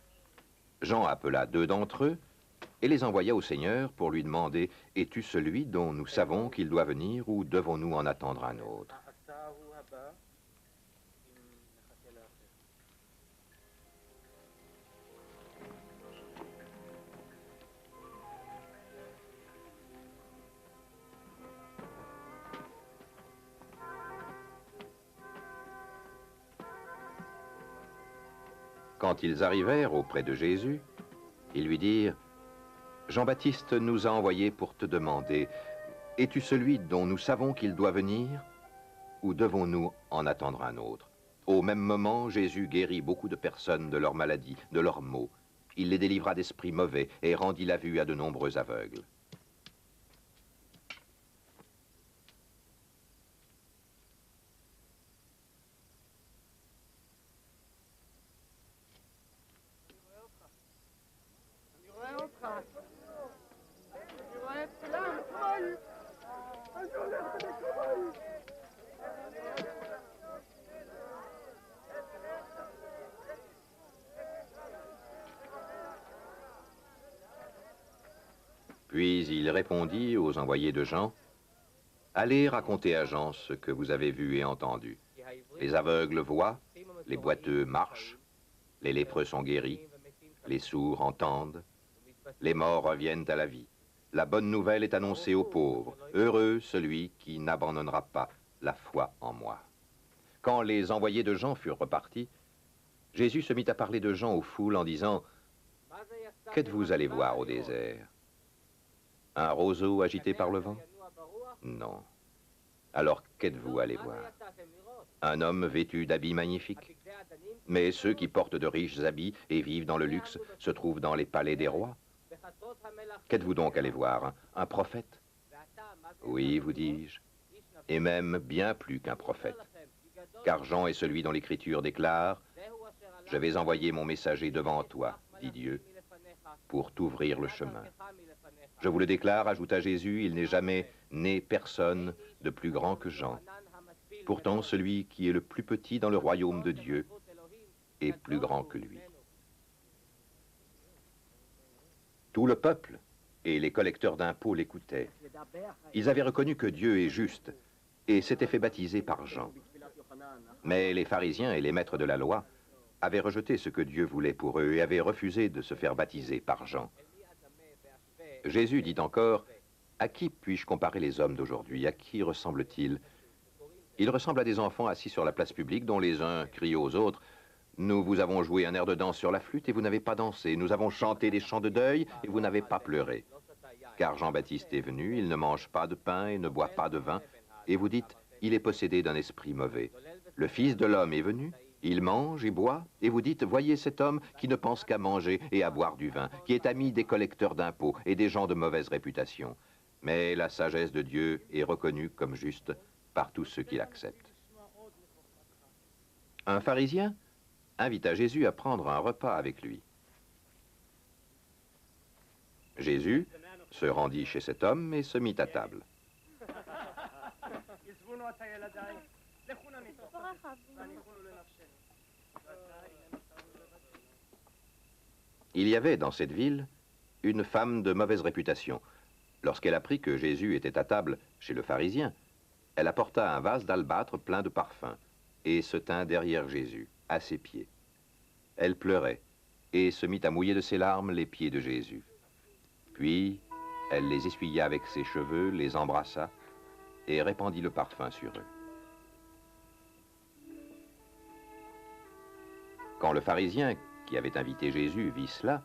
[SPEAKER 1] Jean appela 2 d'entre eux et les envoya au Seigneur pour lui demander « Es-tu celui dont nous savons qu'il doit venir ou devons-nous en attendre un autre ?» Quand ils arrivèrent auprès de Jésus, ils lui dirent « Jean-Baptiste nous a envoyés pour te demander, es-tu celui dont nous savons qu'il doit venir, ou devons-nous en attendre un autre ?» Au même moment, Jésus guérit beaucoup de personnes de leurs maladies, de leurs maux. Il les délivra d'esprits mauvais et rendit la vue à de nombreux aveugles. Puis il répondit aux envoyés de Jean, « Allez raconter à Jean ce que vous avez vu et entendu. Les aveugles voient, les boiteux marchent, les lépreux sont guéris, les sourds entendent, les morts reviennent à la vie. La bonne nouvelle est annoncée aux pauvres. Heureux celui qui n'abandonnera pas la foi en moi. » Quand les envoyés de Jean furent repartis, Jésus se mit à parler de Jean aux foules en disant, « Qu'êtes-vous allé voir au désert? Un roseau agité par le vent? Non. Alors qu'êtes-vous allé voir? Un homme vêtu d'habits magnifiques? Mais ceux qui portent de riches habits et vivent dans le luxe se trouvent dans les palais des rois. Qu'êtes-vous donc allé voir? Un prophète? Oui, vous dis-je, et même bien plus qu'un prophète. Car Jean est celui dont l'Écriture déclare, « Je vais envoyer mon messager devant toi, dit Dieu, pour t'ouvrir le chemin. » Je vous le déclare, ajouta Jésus, il n'est jamais né personne de plus grand que Jean. Pourtant, celui qui est le plus petit dans le royaume de Dieu est plus grand que lui. Tout le peuple et les collecteurs d'impôts l'écoutaient. Ils avaient reconnu que Dieu est juste et s'étaient fait baptiser par Jean. Mais les pharisiens et les maîtres de la loi avaient rejeté ce que Dieu voulait pour eux et avaient refusé de se faire baptiser par Jean. Jésus dit encore, « À qui puis-je comparer les hommes d'aujourd'hui? À qui ressemblent-ils? Ils ressemblent à des enfants assis sur la place publique dont les uns crient aux autres, « Nous vous avons joué un air de danse sur la flûte et vous n'avez pas dansé. Nous avons chanté des chants de deuil et vous n'avez pas pleuré. Car Jean-Baptiste est venu, il ne mange pas de pain et ne boit pas de vin. Et vous dites, il est possédé d'un esprit mauvais. Le Fils de l'homme est venu, il mange et boit, et vous dites, voyez cet homme qui ne pense qu'à manger et à boire du vin, qui est ami des collecteurs d'impôts et des gens de mauvaise réputation. Mais la sagesse de Dieu est reconnue comme juste par tous ceux qui l'acceptent. » Un pharisien invita Jésus à prendre un repas avec lui. Jésus se rendit chez cet homme et se mit à table. Il y avait dans cette ville une femme de mauvaise réputation. Lorsqu'elle apprit que Jésus était à table chez le pharisien, elle apporta un vase d'albâtre plein de parfums et se tint derrière Jésus, à ses pieds. Elle pleurait et se mit à mouiller de ses larmes les pieds de Jésus. Puis, elle les essuya avec ses cheveux, les embrassa et répandit le parfum sur eux. Quand le pharisien qui avait invité Jésus vit cela,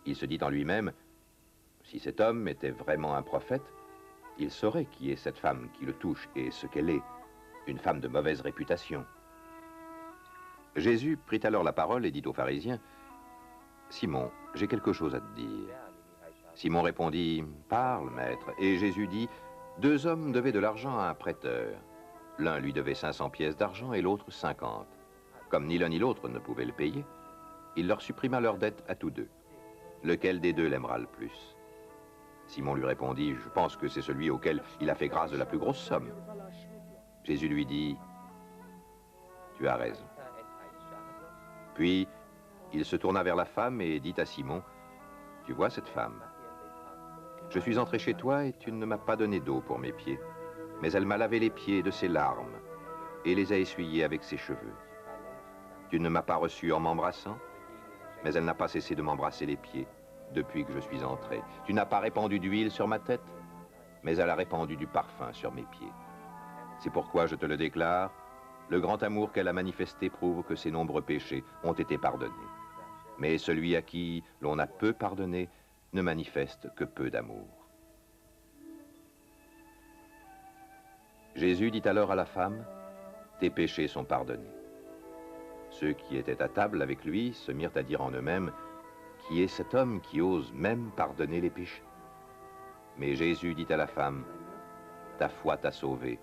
[SPEAKER 1] il se dit en lui-même, « Si cet homme était vraiment un prophète, il saurait qui est cette femme qui le touche et ce qu'elle est, une femme de mauvaise réputation. » Jésus prit alors la parole et dit au pharisien, « Simon, j'ai quelque chose à te dire. » Simon répondit, « Parle, maître. » Et Jésus dit, « 2 hommes devaient de l'argent à un prêteur. L'un lui devait 500 pièces d'argent et l'autre 50. Comme ni l'un ni l'autre ne pouvaient le payer, il leur supprima leur dette à tous 2. Lequel des 2 l'aimera le plus? » Simon lui répondit, « Je pense que c'est celui auquel il a fait grâce de la plus grosse somme. » Jésus lui dit, « Tu as raison. Puis, il se tourna vers la femme et dit à Simon, « Tu vois cette femme? Je suis entré chez toi et tu ne m'as pas donné d'eau pour mes pieds, mais elle m'a lavé les pieds de ses larmes et les a essuyés avec ses cheveux. Tu ne m'as pas reçu en m'embrassant, mais elle n'a pas cessé de m'embrasser les pieds depuis que je suis entré. Tu n'as pas répandu d'huile sur ma tête, mais elle a répandu du parfum sur mes pieds. C'est pourquoi je te le déclare, le grand amour qu'elle a manifesté prouve que ses nombreux péchés ont été pardonnés. Mais celui à qui l'on a peu pardonné ne manifeste que peu d'amour. » Jésus dit alors à la femme, « Tes péchés sont pardonnés. » Ceux qui étaient à table avec lui se mirent à dire en eux-mêmes, « Qui est cet homme qui ose même pardonner les péchés ?» Mais Jésus dit à la femme, « Ta foi t'a sauvée,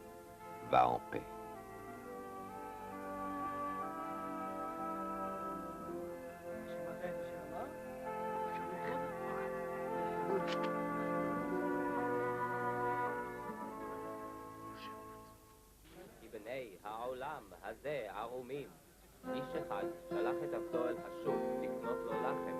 [SPEAKER 1] va en paix. »
[SPEAKER 5] בני העולם הזה ערומים. איש אחד שלח את עבדו אל השוק לקנות לו לחם.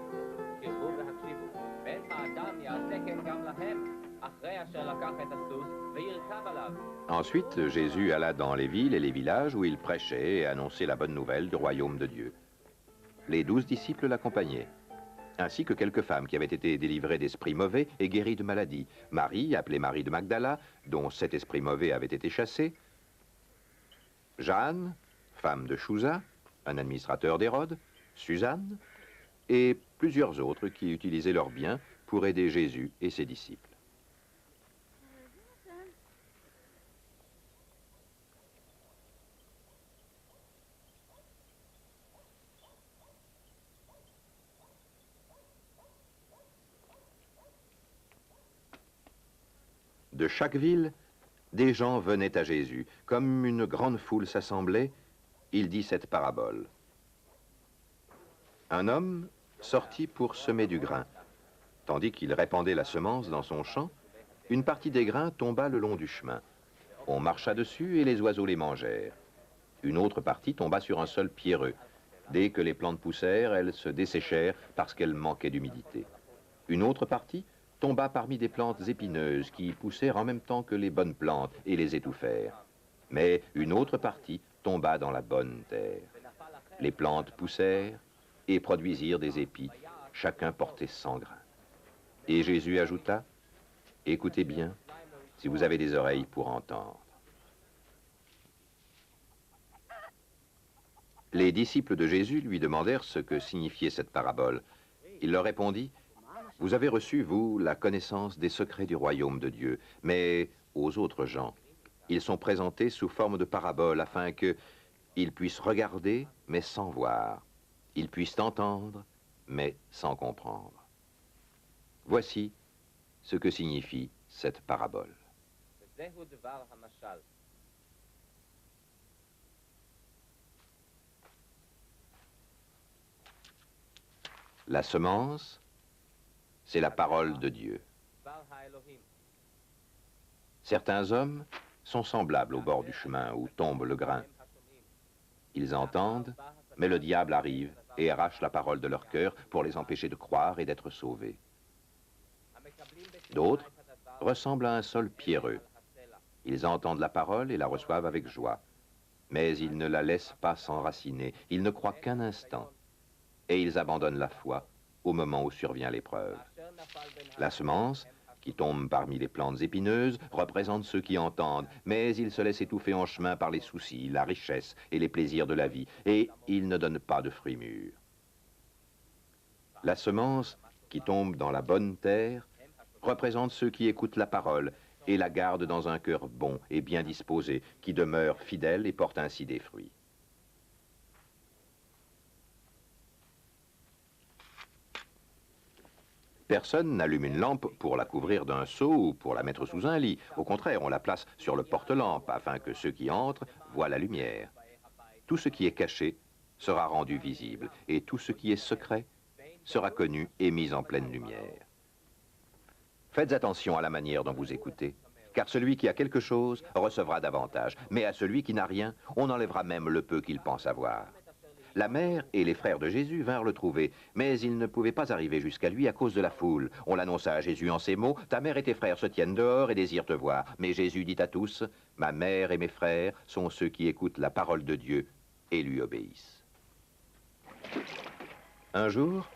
[SPEAKER 5] קרבו והקשיבו, בן האדם יעשה כן גם להם, אחרי אשר לקח את הסוס וירכב עליו.
[SPEAKER 1] Ensuite, Jésus alla dans les villes et les villages où il prêchait et annonçait la bonne nouvelle du royaume de Dieu. Les 12 disciples l'accompagnaient, ainsi que quelques femmes qui avaient été délivrées d'esprits mauvais et guéries de maladies. Marie, appelée Marie de Magdala, dont 7 esprits mauvais avaient été chassés, Jeanne, femme de Chouza, un administrateur d'Hérode, Suzanne, et plusieurs autres qui utilisaient leurs biens pour aider Jésus et ses disciples. De chaque ville, des gens venaient à Jésus. Comme une grande foule s'assemblait, il dit cette parabole. Un homme sortit pour semer du grain. Tandis qu'il répandait la semence dans son champ, une partie des grains tomba le long du chemin. On marcha dessus et les oiseaux les mangèrent. Une autre partie tomba sur un sol pierreux. Dès que les plantes poussèrent, elles se desséchèrent parce qu'elles manquaient d'humidité. Une autre partie tomba parmi des plantes épineuses qui poussèrent en même temps que les bonnes plantes et les étouffèrent. Mais une autre partie tomba dans la bonne terre. Les plantes poussèrent et produisirent des épis, chacun portait 100 grains. Et Jésus ajouta, « Écoutez bien, si vous avez des oreilles pour entendre. » Les disciples de Jésus lui demandèrent ce que signifiait cette parabole. Il leur répondit, « Vous avez reçu, vous, la connaissance des secrets du royaume de Dieu, mais aux autres gens, ils sont présentés sous forme de paraboles afin qu'ils puissent regarder, mais sans voir. Ils puissent entendre, mais sans comprendre. Voici ce que signifie cette parabole.
[SPEAKER 5] וזהו דבר המשל.
[SPEAKER 1] La semence, c'est la parole de Dieu.
[SPEAKER 5] דבר האלוהים.
[SPEAKER 1] Certains hommes sont semblables au bord du chemin où tombe le grain. Ils entendent, mais le diable arrive et arrache la parole de leur cœur pour les empêcher de croire et d'être sauvés. D'autres ressemblent à un sol pierreux. Ils entendent la parole et la reçoivent avec joie, mais ils ne la laissent pas s'enraciner, ils ne croient qu'un instant, et ils abandonnent la foi au moment où survient l'épreuve. La semence, qui tombe parmi les plantes épineuses, représente ceux qui entendent, mais ils se laissent étouffer en chemin par les soucis, la richesse et les plaisirs de la vie, et ils ne donnent pas de fruits mûrs. La semence, qui tombe dans la bonne terre, représente ceux qui écoutent la parole et la gardent dans un cœur bon et bien disposé, qui demeure fidèle et porte ainsi des fruits. Personne n'allume une lampe pour la couvrir d'un seau ou pour la mettre sous un lit. Au contraire, on la place sur le porte-lampe afin que ceux qui entrent voient la lumière. Tout ce qui est caché sera rendu visible et tout ce qui est secret sera connu et mis en pleine lumière. Faites attention à la manière dont vous écoutez, car celui qui a quelque chose recevra davantage, mais à celui qui n'a rien, on enlèvera même le peu qu'il pense avoir. La mère et les frères de Jésus vinrent le trouver, mais ils ne pouvaient pas arriver jusqu'à lui à cause de la foule. On l'annonça à Jésus en ces mots, « Ta mère et tes frères se tiennent dehors et désirent te voir. » Mais Jésus dit à tous, « Ma mère et mes frères sont ceux qui écoutent la parole de Dieu et lui obéissent. » Un jour,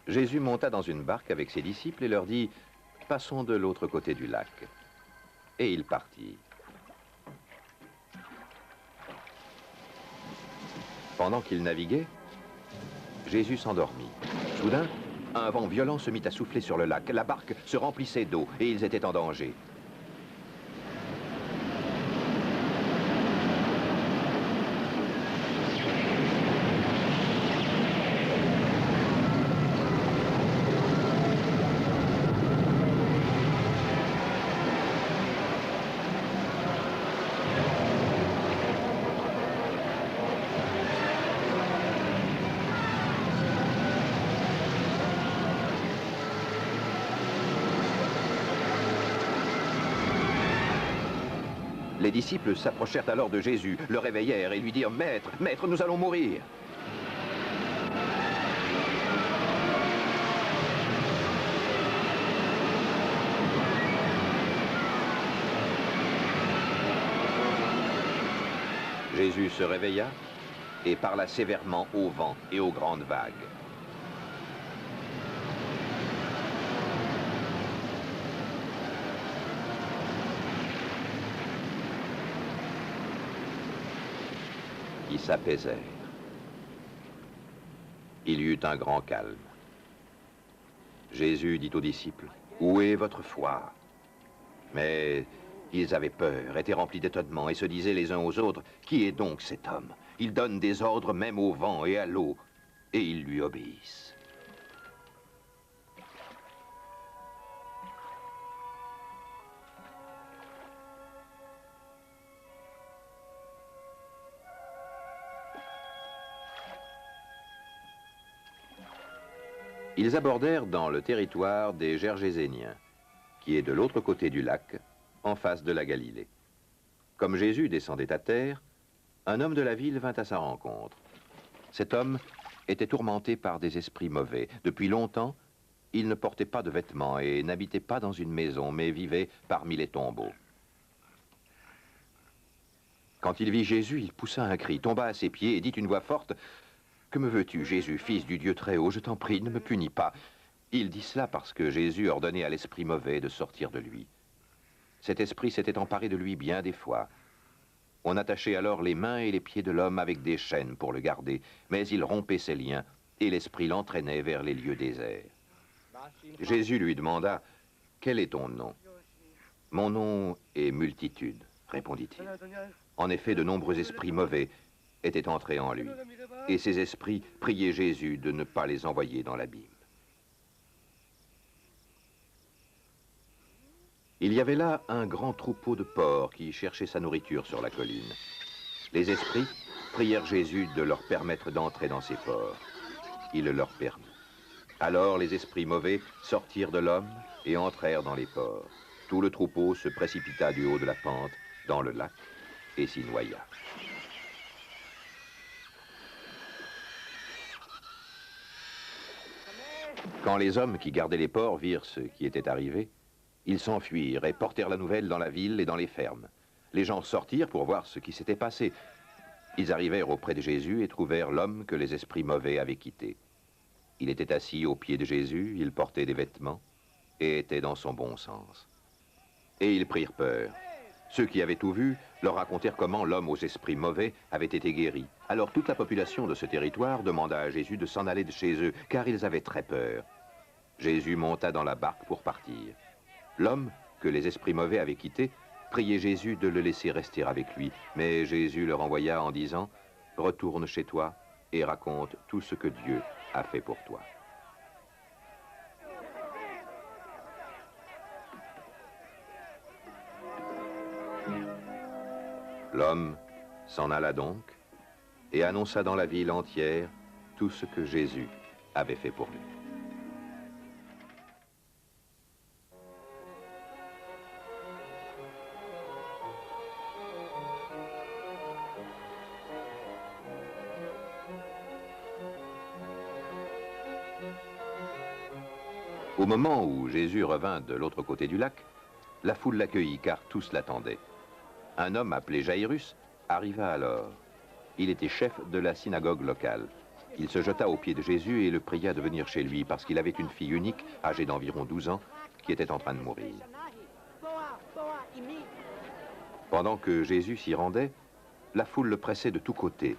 [SPEAKER 1] Jésus monta dans une barque avec ses disciples et leur dit, « Passons de l'autre côté du lac. » Et ils partirent. Pendant qu'il naviguait, Jésus s'endormit. Soudain, un vent violent se mit à souffler sur le lac. La barque se remplissait d'eau et ils étaient en danger. Les disciples s'approchèrent alors de Jésus, le réveillèrent et lui dirent, « Maître, Maître, nous allons mourir !» Jésus se réveilla et parla sévèrement au vent et aux grandes vagues. Ils s'apaisèrent. Il y eut un grand calme. Jésus dit aux disciples, « Où est votre foi ?» Mais ils avaient peur, étaient remplis d'étonnement et se disaient les uns aux autres, « Qui est donc cet homme? Il donne des ordres même au vent et à l'eau, et ils lui obéissent. » Ils abordèrent dans le territoire des Gergéséniens, qui est de l'autre côté du lac, en face de la Galilée. Comme Jésus descendait à terre, un homme de la ville vint à sa rencontre. Cet homme était tourmenté par des esprits mauvais. Depuis longtemps, il ne portait pas de vêtements et n'habitait pas dans une maison, mais vivait parmi les tombeaux. Quand il vit Jésus, il poussa un cri, tomba à ses pieds et dit d'une voix forte, « Que me veux-tu, Jésus, fils du Dieu très haut? Je t'en prie, ne me punis pas. » Il dit cela parce que Jésus ordonnait à l'esprit mauvais de sortir de lui. Cet esprit s'était emparé de lui bien des fois. On attachait alors les mains et les pieds de l'homme avec des chaînes pour le garder, mais il rompait ses liens et l'esprit l'entraînait vers les lieux déserts. Jésus lui demanda, « Quel est ton nom ?»« Mon nom est Multitude, répondit-il. En effet, de nombreux esprits mauvais étaient entrés en lui, et ces esprits priaient Jésus de ne pas les envoyer dans l'abîme. Il y avait là un grand troupeau de porcs qui cherchait sa nourriture sur la colline. Les esprits prièrent Jésus de leur permettre d'entrer dans ces porcs. Il le leur permit. Alors les esprits mauvais sortirent de l'homme et entrèrent dans les porcs. Tout le troupeau se précipita du haut de la pente dans le lac et s'y noya. Quand les hommes qui gardaient les porcs virent ce qui était arrivé, ils s'enfuirent et portèrent la nouvelle dans la ville et dans les fermes. Les gens sortirent pour voir ce qui s'était passé. Ils arrivèrent auprès de Jésus et trouvèrent l'homme que les esprits mauvais avaient quitté. Il était assis aux pieds de Jésus, il portait des vêtements et était dans son bon sens. Et ils prirent peur. Ceux qui avaient tout vu leur racontèrent comment l'homme aux esprits mauvais avait été guéri. Alors toute la population de ce territoire demanda à Jésus de s'en aller de chez eux, car ils avaient très peur. Jésus monta dans la barque pour partir. L'homme que les esprits mauvais avaient quitté priait Jésus de le laisser rester avec lui. Mais Jésus le renvoya en disant, « Retourne chez toi et raconte tout ce que Dieu a fait pour toi. » L'homme s'en alla donc et annonça dans la ville entière tout ce que Jésus avait fait pour lui. Au moment où Jésus revint de l'autre côté du lac, la foule l'accueillit car tous l'attendaient. Un homme appelé Jairus arriva alors. Il était chef de la synagogue locale. Il se jeta aux pieds de Jésus et le pria de venir chez lui parce qu'il avait une fille unique, âgée d'environ 12 ans, qui était en train de mourir. Pendant que Jésus s'y rendait, la foule le pressait de tous côtés.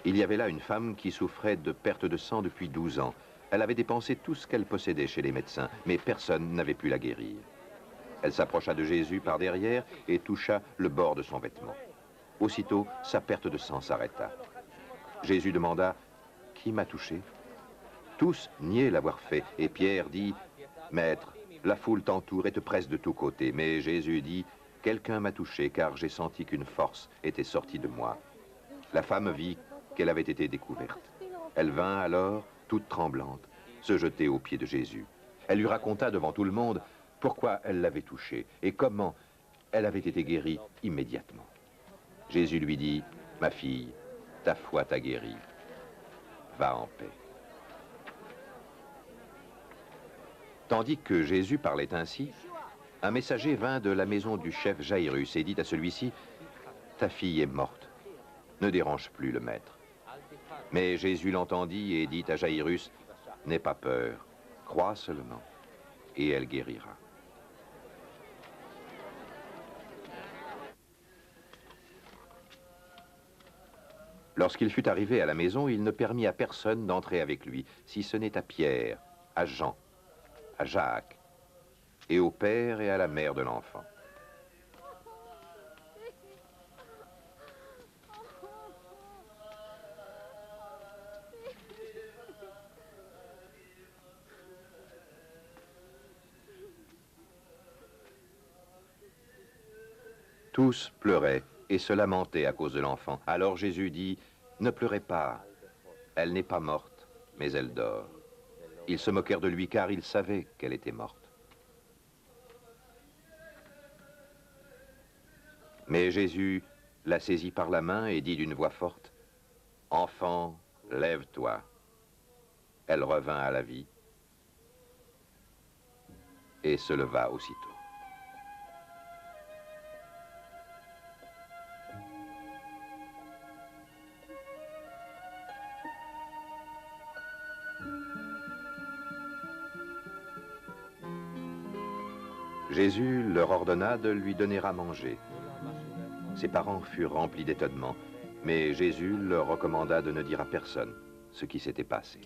[SPEAKER 1] Il y avait là une femme qui souffrait de perte de sang depuis 12 ans. Elle avait dépensé tout ce qu'elle possédait chez les médecins, mais personne n'avait pu la guérir. Elle s'approcha de Jésus par derrière et toucha le bord de son vêtement. Aussitôt, sa perte de sang s'arrêta. Jésus demanda « Qui m'a touché ?» Tous niaient l'avoir fait, et Pierre dit « Maître, la foule t'entoure et te presse de tous côtés. » Mais Jésus dit « Quelqu'un m'a touché, car j'ai senti qu'une force était sortie de moi. » La femme vit qu'elle avait été découverte. Elle vint alors, toute tremblante, se jeter aux pieds de Jésus. Elle lui raconta devant tout le monde pourquoi elle l'avait touché et comment elle avait été guérie immédiatement. Jésus lui dit « Ma fille, ta foi t'a guérie. Va en paix. » Tandis que Jésus parlait ainsi, un messager vint de la maison du chef Jairus et dit à celui-ci « Ta fille est morte. Ne dérange plus le maître. » Mais Jésus l'entendit et dit à Jairus « N'aie pas peur, crois seulement, et elle guérira. » Lorsqu'il fut arrivé à la maison, il ne permit à personne d'entrer avec lui, si ce n'est à Pierre, à Jean, à Jacques, et au père et à la mère de l'enfant. Tous pleuraient et se lamentaient à cause de l'enfant. Alors Jésus dit, « Ne pleurez pas, elle n'est pas morte, mais elle dort. » Ils se moquèrent de lui car ils savaient qu'elle était morte. Mais Jésus la saisit par la main et dit d'une voix forte, « Enfant, lève-toi. » Elle revint à la vie et se leva aussitôt. Jésus leur ordonna de lui donner à manger. Ses parents furent remplis d'étonnement, mais Jésus leur recommanda de ne dire à personne ce qui s'était passé.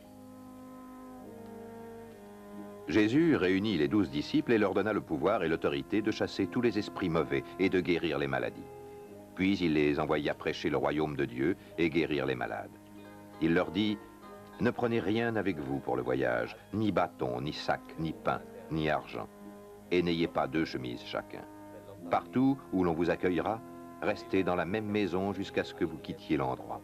[SPEAKER 1] Jésus réunit les 12 disciples et leur donna le pouvoir et l'autorité de chasser tous les esprits mauvais et de guérir les maladies. Puis il les envoya prêcher le royaume de Dieu et guérir les malades. Il leur dit, « Ne prenez rien avec vous pour le voyage, ni bâton, ni sac, ni pain, ni argent. Et n'ayez pas 2 chemises chacun. Partout où l'on vous accueillera, restez dans la même maison jusqu'à ce que vous quittiez l'endroit.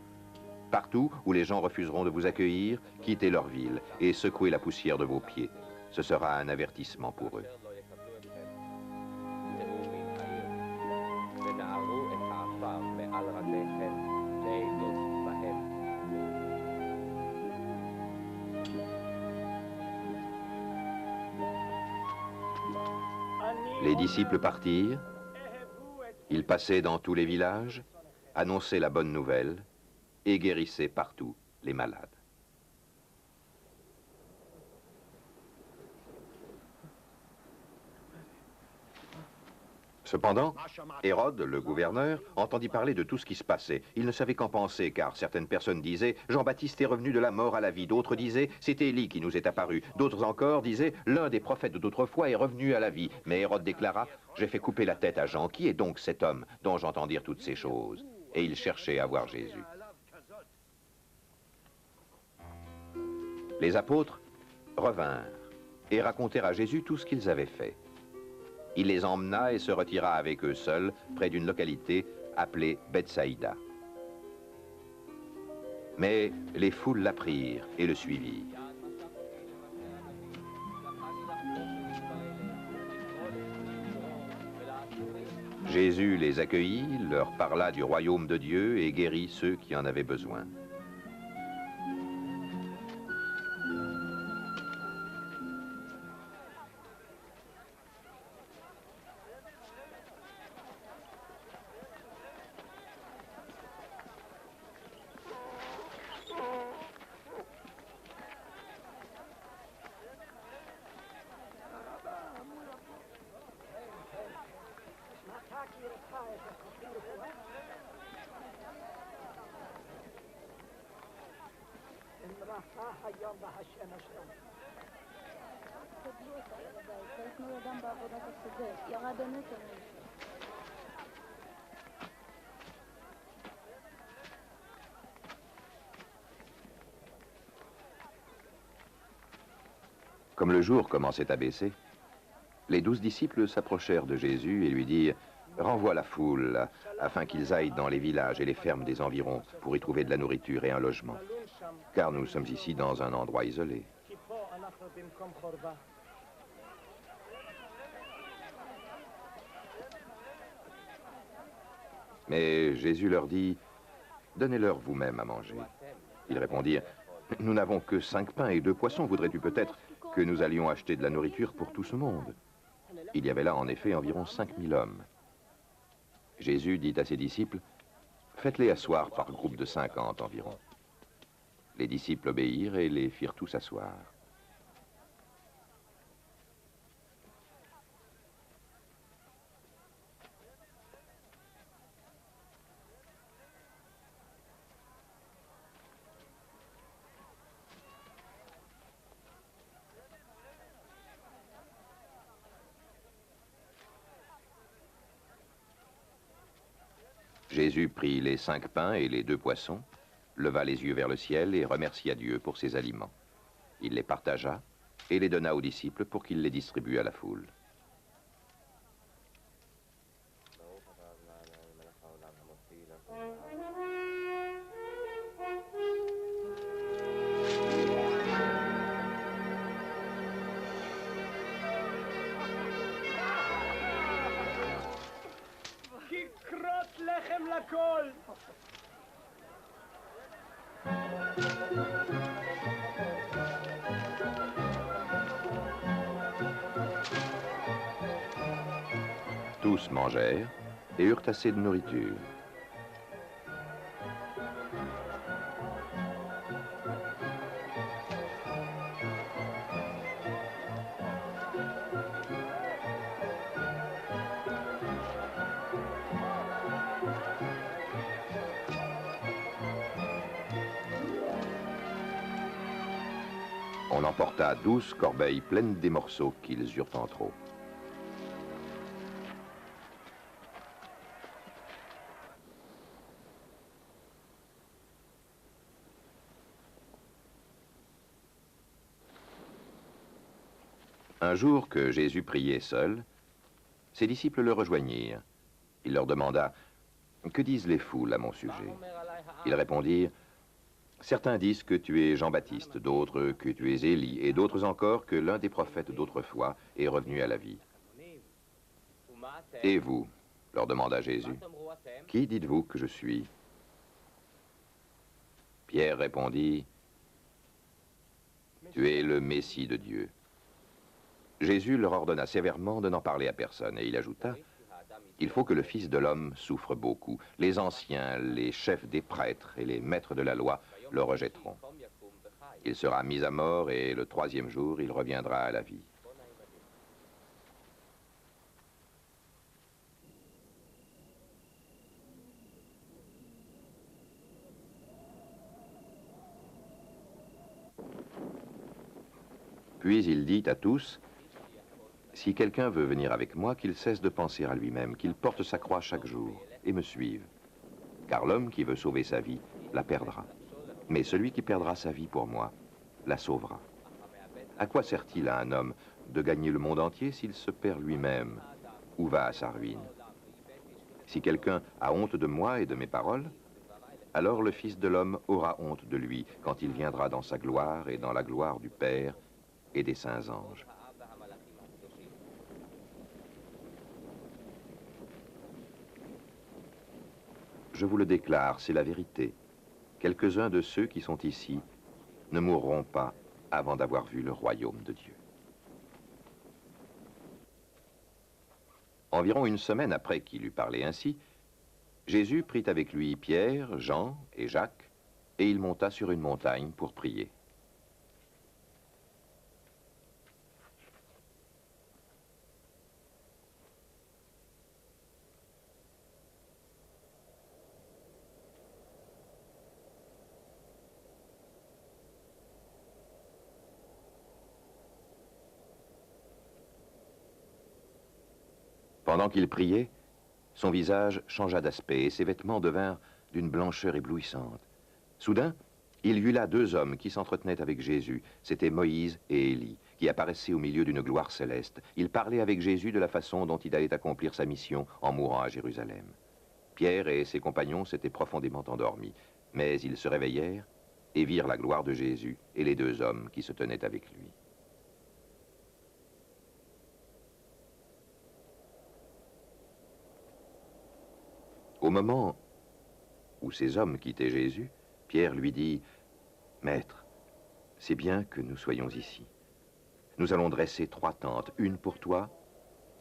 [SPEAKER 1] Partout où les gens refuseront de vous accueillir, quittez leur ville et secouez la poussière de vos pieds. Ce sera un avertissement pour eux. » Les disciples partirent, ils passaient dans tous les villages, annonçaient la bonne nouvelle et guérissaient partout les malades. Cependant, Hérode, le gouverneur, entendit parler de tout ce qui se passait. Il ne savait qu'en penser, car certaines personnes disaient « Jean-Baptiste est revenu de la mort à la vie », d'autres disaient « C'est Élie qui nous est apparu », d'autres encore disaient « L'un des prophètes d'autrefois est revenu à la vie ». Mais Hérode déclara « J'ai fait couper la tête à Jean, qui est donc cet homme dont j'entends dire toutes ces choses ?» Et il cherchait à voir Jésus. Les apôtres revinrent et racontèrent à Jésus tout ce qu'ils avaient fait. Il les emmena et se retira avec eux seuls près d'une localité appelée Bethsaïda. Mais les foules l'apprirent et le suivirent. Jésus les accueillit, leur parla du royaume de Dieu et guérit ceux qui en avaient besoin.
[SPEAKER 6] תגלו אותה, ילדיי, לא יתנו ידם בעבודת השדה, ירד הנטל מישהו.
[SPEAKER 1] Comme le jour commençait à baisser, les 12 disciples s'approchèrent de Jésus et lui dirent « Renvoie la foule, afin qu'ils aillent dans les villages et les fermes des environs pour y trouver de la nourriture et un logement, car nous sommes ici dans un endroit isolé. » Mais Jésus leur dit « Donnez-leur vous-même à manger. » Ils répondirent « Nous n'avons que 5 pains et 2 poissons, voudrais-tu peut-être que nous allions acheter de la nourriture pour tout ce monde ?» Il y avait là en effet environ 5000 hommes. Jésus dit à ses disciples « Faites-les asseoir par groupe de 50 environ. » Les disciples obéirent et les firent tous asseoir. Jésus prit les 5 pains et les 2 poissons, leva les yeux vers le ciel et remercia Dieu pour ses aliments. Il les partagea et les donna aux disciples pour qu'ils les distribuent à la foule. Tous mangèrent et eurent assez de nourriture. On emporta 12 corbeilles pleines des morceaux qu'ils eurent en trop. Un jour que Jésus priait seul, ses disciples le rejoignirent. Il leur demanda « Que disent les foules à mon sujet ?» Ils répondirent « Certains disent que tu es Jean-Baptiste, d'autres que tu es Élie, et d'autres encore que l'un des prophètes d'autrefois est revenu à la vie. » « Et vous ?» leur demanda Jésus. « Qui dites-vous que je suis ?» Pierre répondit « Tu es le Messie de Dieu. » Jésus leur ordonna sévèrement de n'en parler à personne, et il ajouta « Il faut que le Fils de l'homme souffre beaucoup. Les anciens, les chefs des prêtres et les maîtres de la loi le rejetteront. Il sera mis à mort et le 3e jour, il reviendra à la vie. » Puis il dit à tous « Si quelqu'un veut venir avec moi, qu'il cesse de penser à lui-même, qu'il porte sa croix chaque jour et me suive. Car l'homme qui veut sauver sa vie la perdra. Mais celui qui perdra sa vie pour moi la sauvera. À quoi sert-il à un homme de gagner le monde entier s'il se perd lui-même ou va à sa ruine? Si quelqu'un a honte de moi et de mes paroles, alors le Fils de l'homme aura honte de lui quand il viendra dans sa gloire et dans la gloire du Père et des saints anges. Je vous le déclare, c'est la vérité. Quelques-uns de ceux qui sont ici ne mourront pas avant d'avoir vu le royaume de Dieu. Environ une semaine après qu'il eut parlé ainsi, Jésus prit avec lui Pierre, Jean et Jacques, et il monta sur une montagne pour prier. Pendant qu'il priait, son visage changea d'aspect et ses vêtements devinrent d'une blancheur éblouissante. Soudain, il y eut là deux hommes qui s'entretenaient avec Jésus. C'étaient Moïse et Élie, qui apparaissaient au milieu d'une gloire céleste. Ils parlaient avec Jésus de la façon dont il allait accomplir sa mission en mourant à Jérusalem. Pierre et ses compagnons s'étaient profondément endormis, mais ils se réveillèrent et virent la gloire de Jésus et les deux hommes qui se tenaient avec lui. Au moment où ces hommes quittaient Jésus, Pierre lui dit, « Maître, c'est bien que nous soyons ici. Nous allons dresser 3 tentes, une pour toi,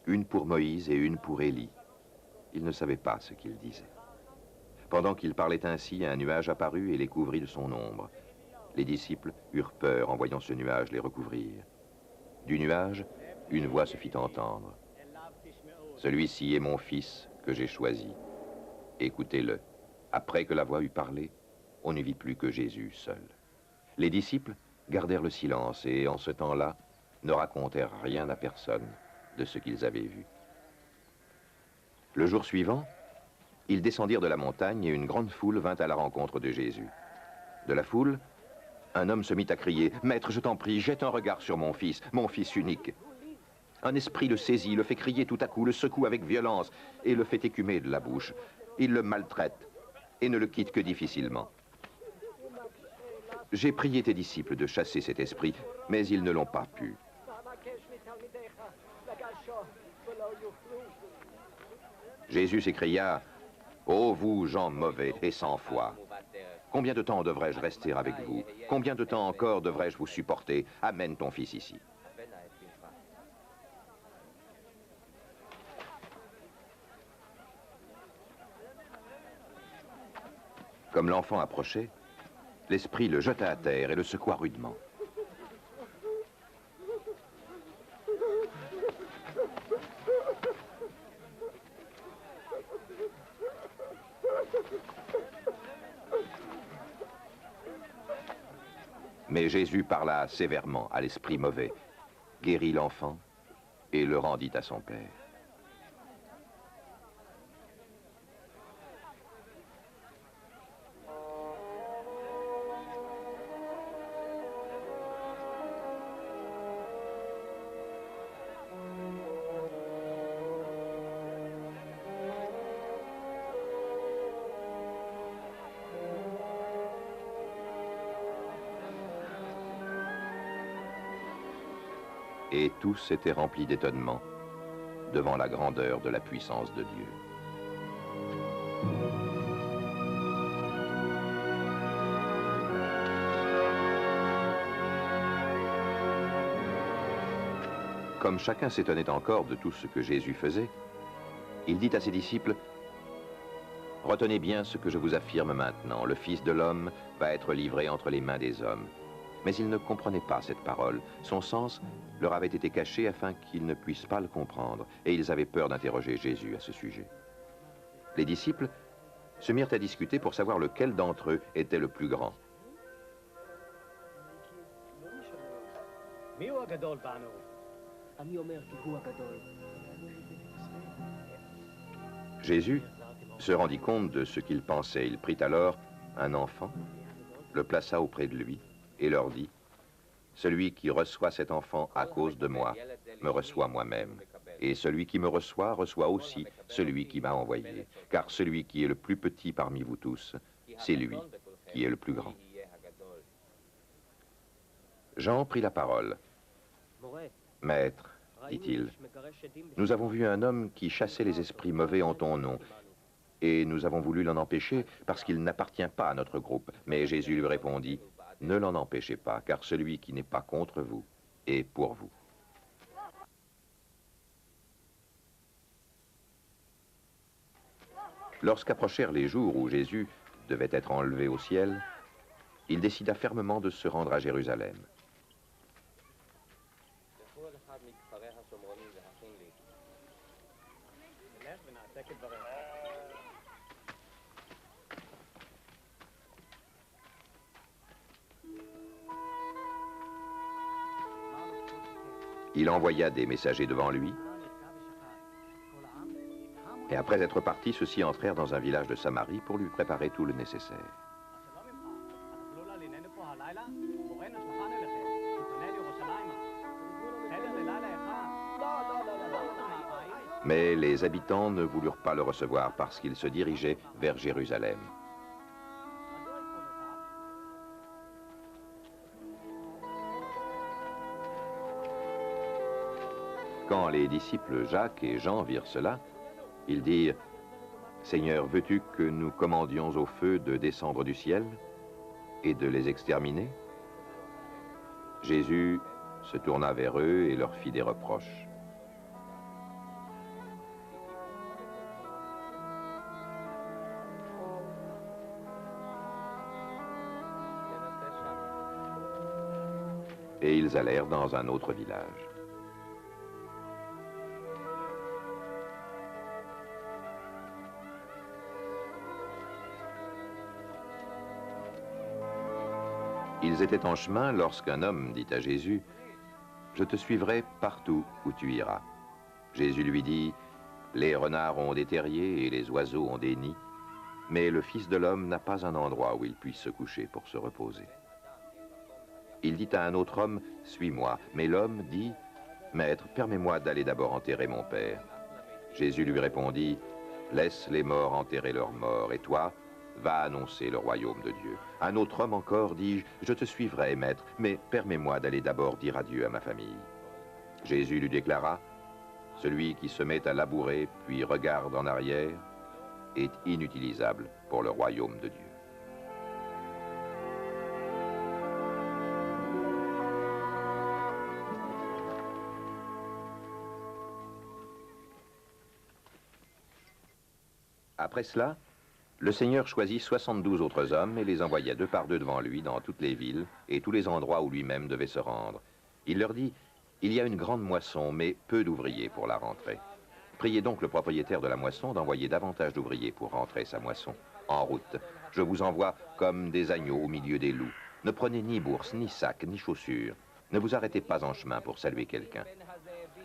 [SPEAKER 1] une pour Moïse et une pour Élie. » Il ne savait pas ce qu'il disait. Pendant qu'il parlait ainsi, un nuage apparut et les couvrit de son ombre. Les disciples eurent peur en voyant ce nuage les recouvrir. Du nuage, une voix se fit entendre. « Celui-ci est mon fils que j'ai choisi. Écoutez-le. » Après que la voix eut parlé, on ne vit plus que Jésus seul. Les disciples gardèrent le silence et, en ce temps-là, ne racontèrent rien à personne de ce qu'ils avaient vu. Le jour suivant, ils descendirent de la montagne et une grande foule vint à la rencontre de Jésus. De la foule, un homme se mit à crier, « Maître, je t'en prie, jette un regard sur mon fils unique. » Un esprit le saisit, le fait crier tout à coup, le secoue avec violence et le fait écumer de la bouche. Il le maltraite et ne le quitte que difficilement. J'ai prié tes disciples de chasser cet esprit, mais ils ne l'ont pas pu. Jésus s'écria, « Ô vous, gens mauvais et sans foi, combien de temps devrais-je rester avec vous? Combien de temps encore devrais-je vous supporter? Amène ton fils ici. » Comme l'enfant approchait, l'esprit le jeta à terre et le secoua rudement. Mais Jésus parla sévèrement à l'esprit mauvais, guérit l'enfant et le rendit à son père. Et tous étaient remplis d'étonnement devant la grandeur de la puissance de Dieu. Comme chacun s'étonnait encore de tout ce que Jésus faisait, il dit à ses disciples, « Retenez bien ce que je vous affirme maintenant, le Fils de l'homme va être livré entre les mains des hommes. » Mais ils ne comprenaient pas cette parole. Son sens leur avait été caché afin qu'ils ne puissent pas le comprendre, et ils avaient peur d'interroger Jésus à ce sujet. Les disciples se mirent à discuter pour savoir lequel d'entre eux était le plus grand. Jésus se rendit compte de ce qu'ils pensaient. Il prit alors un enfant, le plaça auprès de lui, et leur dit, « Celui qui reçoit cet enfant à cause de moi, me reçoit moi-même. Et celui qui me reçoit, reçoit aussi celui qui m'a envoyé. Car celui qui est le plus petit parmi vous tous, c'est lui qui est le plus grand. » Jean prit la parole. « Maître, dit-il, nous avons vu un homme qui chassait les esprits mauvais en ton nom, et nous avons voulu l'en empêcher parce qu'il n'appartient pas à notre groupe. » Mais Jésus lui répondit, « Ne l'en empêchez pas, car celui qui n'est pas contre vous est pour vous. » Lorsqu'approchèrent les jours où Jésus devait être enlevé au ciel, il décida fermement de se rendre à Jérusalem. Il envoya des messagers devant lui Et après être partis, ceux-ci entrèrent dans un village de Samarie pour lui préparer tout le nécessaire. Mais les habitants ne voulurent pas le recevoir parce qu'il se dirigeait vers Jérusalem. Quand les disciples Jacques et Jean virent cela, ils dirent « Seigneur, veux-tu que nous commandions au feu de descendre du ciel et de les exterminer ?» Jésus se tourna vers eux et leur fit des reproches. Et ils allèrent dans un autre village. Ils étaient en chemin lorsqu'un homme dit à Jésus, « Je te suivrai partout où tu iras. » Jésus lui dit, « Les renards ont des terriers et les oiseaux ont des nids, mais le Fils de l'homme n'a pas un endroit où il puisse se coucher pour se reposer. » Il dit à un autre homme, « Suis-moi. » Mais l'homme dit, « Maître, permets-moi d'aller d'abord enterrer mon père. » Jésus lui répondit, « Laisse les morts enterrer leurs morts, et toi, va annoncer le royaume de Dieu. » Un autre homme encore dit, « Je te suivrai, maître, mais permets-moi d'aller d'abord dire adieu à ma famille. » Jésus lui déclara, « Celui qui se met à labourer, puis regarde en arrière, est inutilisable pour le royaume de Dieu. » Après cela, le Seigneur choisit 72 autres hommes et les envoya 2 par 2 devant lui dans toutes les villes et tous les endroits où lui-même devait se rendre. Il leur dit, « Il y a une grande moisson, mais peu d'ouvriers pour la rentrée. Priez donc le propriétaire de la moisson d'envoyer davantage d'ouvriers pour rentrer sa moisson. En route, je vous envoie comme des agneaux au milieu des loups. Ne prenez ni bourse, ni sac, ni chaussures. Ne vous arrêtez pas en chemin pour saluer quelqu'un.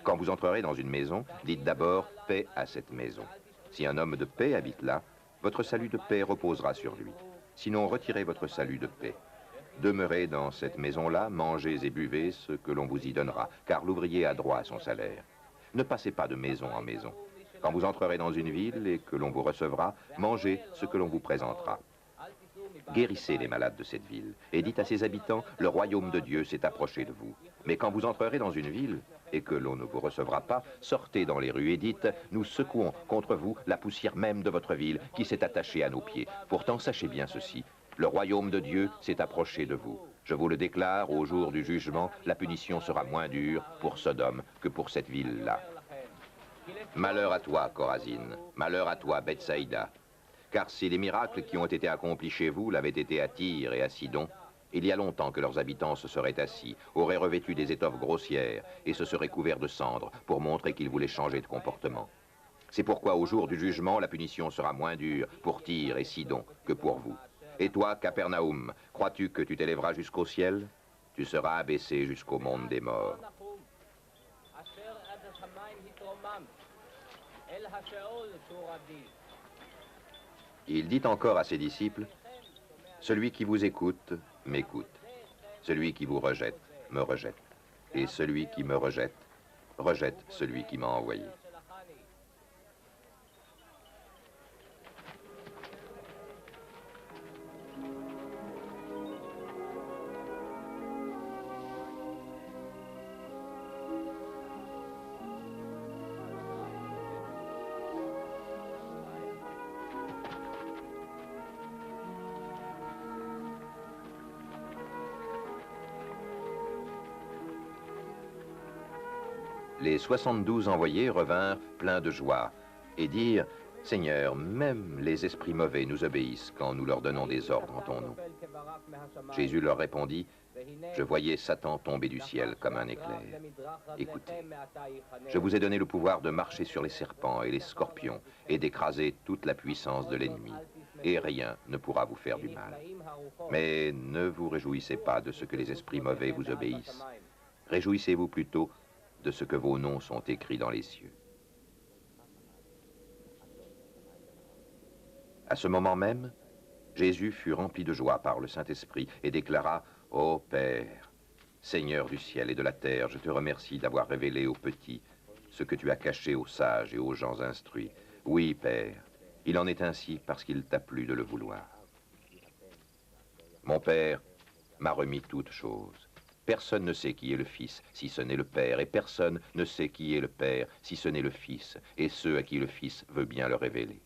[SPEAKER 1] Quand vous entrerez dans une maison, dites d'abord « paix à cette maison ». Si un homme de paix habite là, votre salut de paix reposera sur lui. Sinon, retirez votre salut de paix. Demeurez dans cette maison-là, mangez et buvez ce que l'on vous y donnera, car l'ouvrier a droit à son salaire. Ne passez pas de maison en maison. Quand vous entrerez dans une ville et que l'on vous recevra, mangez ce que l'on vous présentera. Guérissez les malades de cette ville et dites à ses habitants, le royaume de Dieu s'est approché de vous. Mais quand vous entrerez dans une ville et que l'on ne vous recevra pas, sortez dans les rues et dites, nous secouons contre vous la poussière même de votre ville qui s'est attachée à nos pieds. Pourtant, sachez bien ceci, le royaume de Dieu s'est approché de vous. Je vous le déclare, au jour du jugement, la punition sera moins dure pour Sodome que pour cette ville-là. Malheur à toi, Chorazine, malheur à toi, Bethsaïda. Car si les miracles qui ont été accomplis chez vous l'avaient été à Tyr et à Sidon, il y a longtemps que leurs habitants se seraient assis, auraient revêtu des étoffes grossières et se seraient couverts de cendres pour montrer qu'ils voulaient changer de comportement. C'est pourquoi au jour du jugement, la punition sera moins dure pour Tyr et Sidon que pour vous. Et toi, Capernaum, crois-tu que tu t'élèveras jusqu'au ciel? Tu seras abaissé jusqu'au monde des morts. Il dit encore à ses disciples, « Celui qui vous écoute, m'écoute. Celui qui vous rejette, me rejette. Et celui qui me rejette, rejette celui qui m'a envoyé. » Les 72 envoyés revinrent pleins de joie et dirent, « Seigneur, même les esprits mauvais nous obéissent quand nous leur donnons des ordres en ton nom. » Jésus leur répondit, « Je voyais Satan tomber du ciel comme un éclair. Écoutez, je vous ai donné le pouvoir de marcher sur les serpents et les scorpions et d'écraser toute la puissance de l'ennemi, et rien ne pourra vous faire du mal. Mais ne vous réjouissez pas de ce que les esprits mauvais vous obéissent. Réjouissez-vous plutôt de ce que vos noms sont écrits dans les cieux. » À ce moment même, Jésus fut rempli de joie par le Saint-Esprit et déclara, « Ô Père, Seigneur du ciel et de la terre, je te remercie d'avoir révélé aux petits ce que tu as caché aux sages et aux gens instruits. Oui, Père, il en est ainsi parce qu'il t'a plu de le vouloir. Mon Père m'a remis toutes choses. Personne ne sait qui est le Fils, si ce n'est le Père, et personne ne sait qui est le Père, si ce n'est le Fils, et ceux à qui le Fils veut bien le révéler. »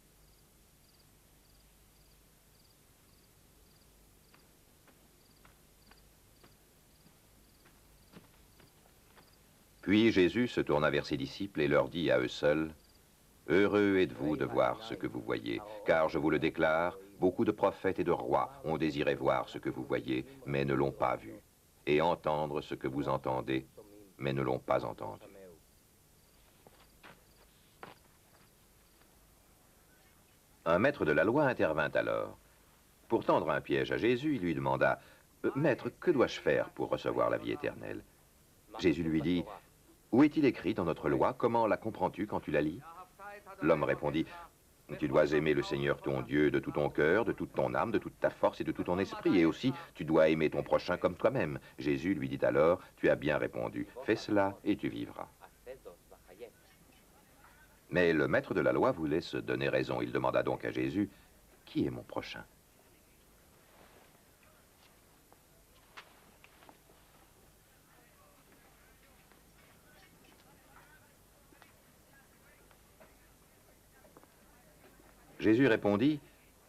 [SPEAKER 1] Puis Jésus se tourna vers ses disciples et leur dit à eux seuls, « Heureux êtes-vous de voir ce que vous voyez, car je vous le déclare, beaucoup de prophètes et de rois ont désiré voir ce que vous voyez, mais ne l'ont pas vu, et entendre ce que vous entendez, mais ne l'ont pas entendu. » Un maître de la loi intervint alors. Pour tendre un piège à Jésus, il lui demanda, « Maître, que dois-je faire pour recevoir la vie éternelle ?» Jésus lui dit, « Où est-il écrit dans notre loi? Comment la comprends-tu quand tu la lis ?» L'homme répondit, « Tu dois aimer le Seigneur ton Dieu de tout ton cœur, de toute ton âme, de toute ta force et de tout ton esprit, et aussi tu dois aimer ton prochain comme toi-même. » Jésus lui dit alors, « Tu as bien répondu, fais cela et tu vivras. » Mais le maître de la loi voulait se donner raison. Il demanda donc à Jésus, « Qui est mon prochain ?» Jésus répondit,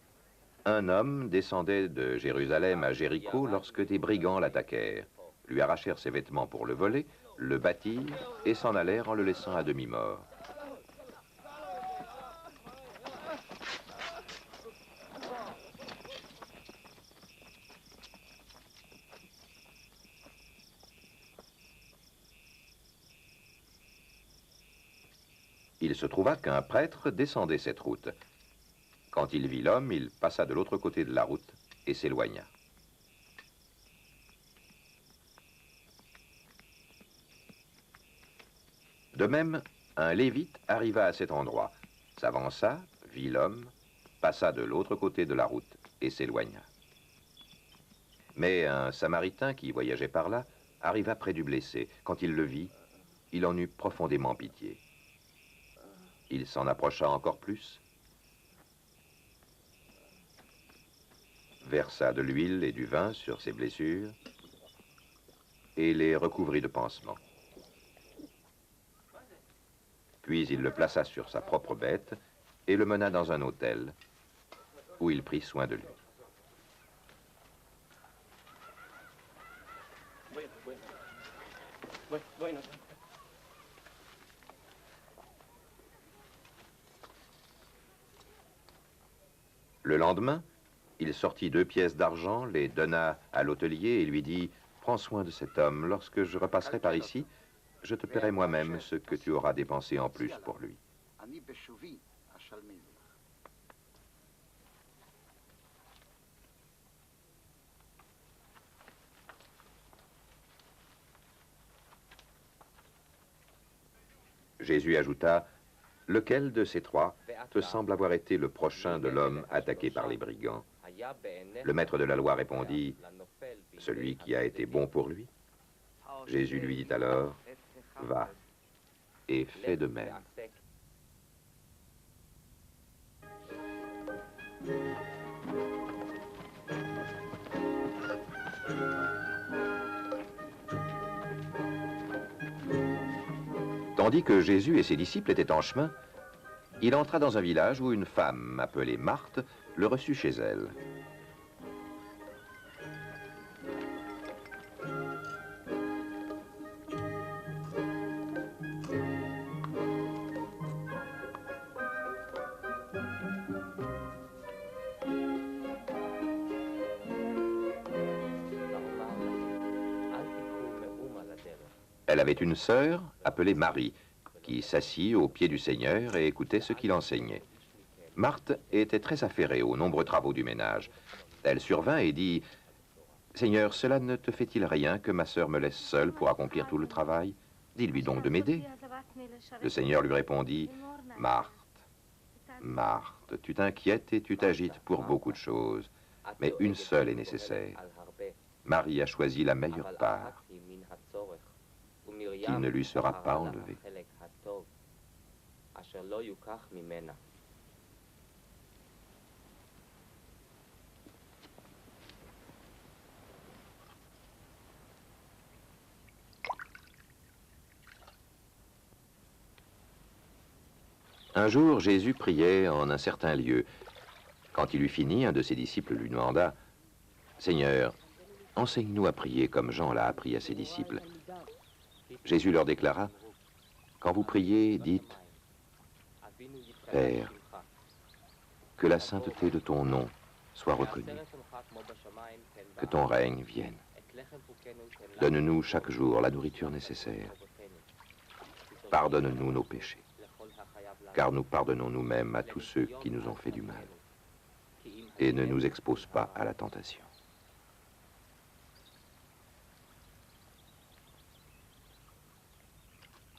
[SPEAKER 1] « Un homme descendait de Jérusalem à Jéricho lorsque des brigands l'attaquèrent, lui arrachèrent ses vêtements pour le voler, le battirent et s'en allèrent en le laissant à demi-mort. Il se trouva qu'un prêtre descendait cette route. Quand il vit l'homme, il passa de l'autre côté de la route et s'éloigna. De même, un lévite arriva à cet endroit, s'avança, vit l'homme, passa de l'autre côté de la route et s'éloigna. Mais un samaritain qui voyageait par là arriva près du blessé. Quand il le vit, il en eut profondément pitié. Il s'en approcha encore plus, versa de l'huile et du vin sur ses blessures et les recouvrit de pansements. Puis il le plaça sur sa propre bête et le mena dans un hôtel où il prit soin de lui. Le lendemain, il sortit 2 pièces d'argent, les donna à l'hôtelier et lui dit, « Prends soin de cet homme, lorsque je repasserai par ici, je te paierai moi-même ce que tu auras dépensé en plus pour lui. » Jésus ajouta, « Lequel de ces 3 te semble avoir été le prochain de l'homme attaqué par les brigands ?» Le maître de la loi répondit, « Celui qui a été bon pour lui. » Jésus lui dit alors, « Va et fais de même. » Tandis que Jésus et ses disciples étaient en chemin, il entra dans un village où une femme appelée Marthe le reçut chez elle. Elle avait une sœur appelée Marie, qui s'assit au pied du Seigneur et écoutait ce qu'il enseignait. Marthe était très affairée aux nombreux travaux du ménage. Elle survint et dit, « Seigneur, cela ne te fait-il rien que ma sœur me laisse seule pour accomplir tout le travail? Dis-lui donc de m'aider. » Le Seigneur lui répondit, « Marthe, Marthe, tu t'inquiètes et tu t'agites pour beaucoup de choses, mais une seule est nécessaire. Marie a choisi la meilleure part, qui ne lui sera pas enlevée. Un jour, Jésus priait en un certain lieu. Quand il eut fini, un de ses disciples lui demanda, « Seigneur, enseigne-nous à prier comme Jean l'a appris à ses disciples. » Jésus leur déclara, « Quand vous priez, dites, « Père, que la sainteté de ton nom soit reconnue, que ton règne vienne. Donne-nous chaque jour la nourriture nécessaire. Pardonne-nous nos péchés, car nous pardonnons nous-mêmes à tous ceux qui nous ont fait du mal. Et ne nous expose pas à la tentation. »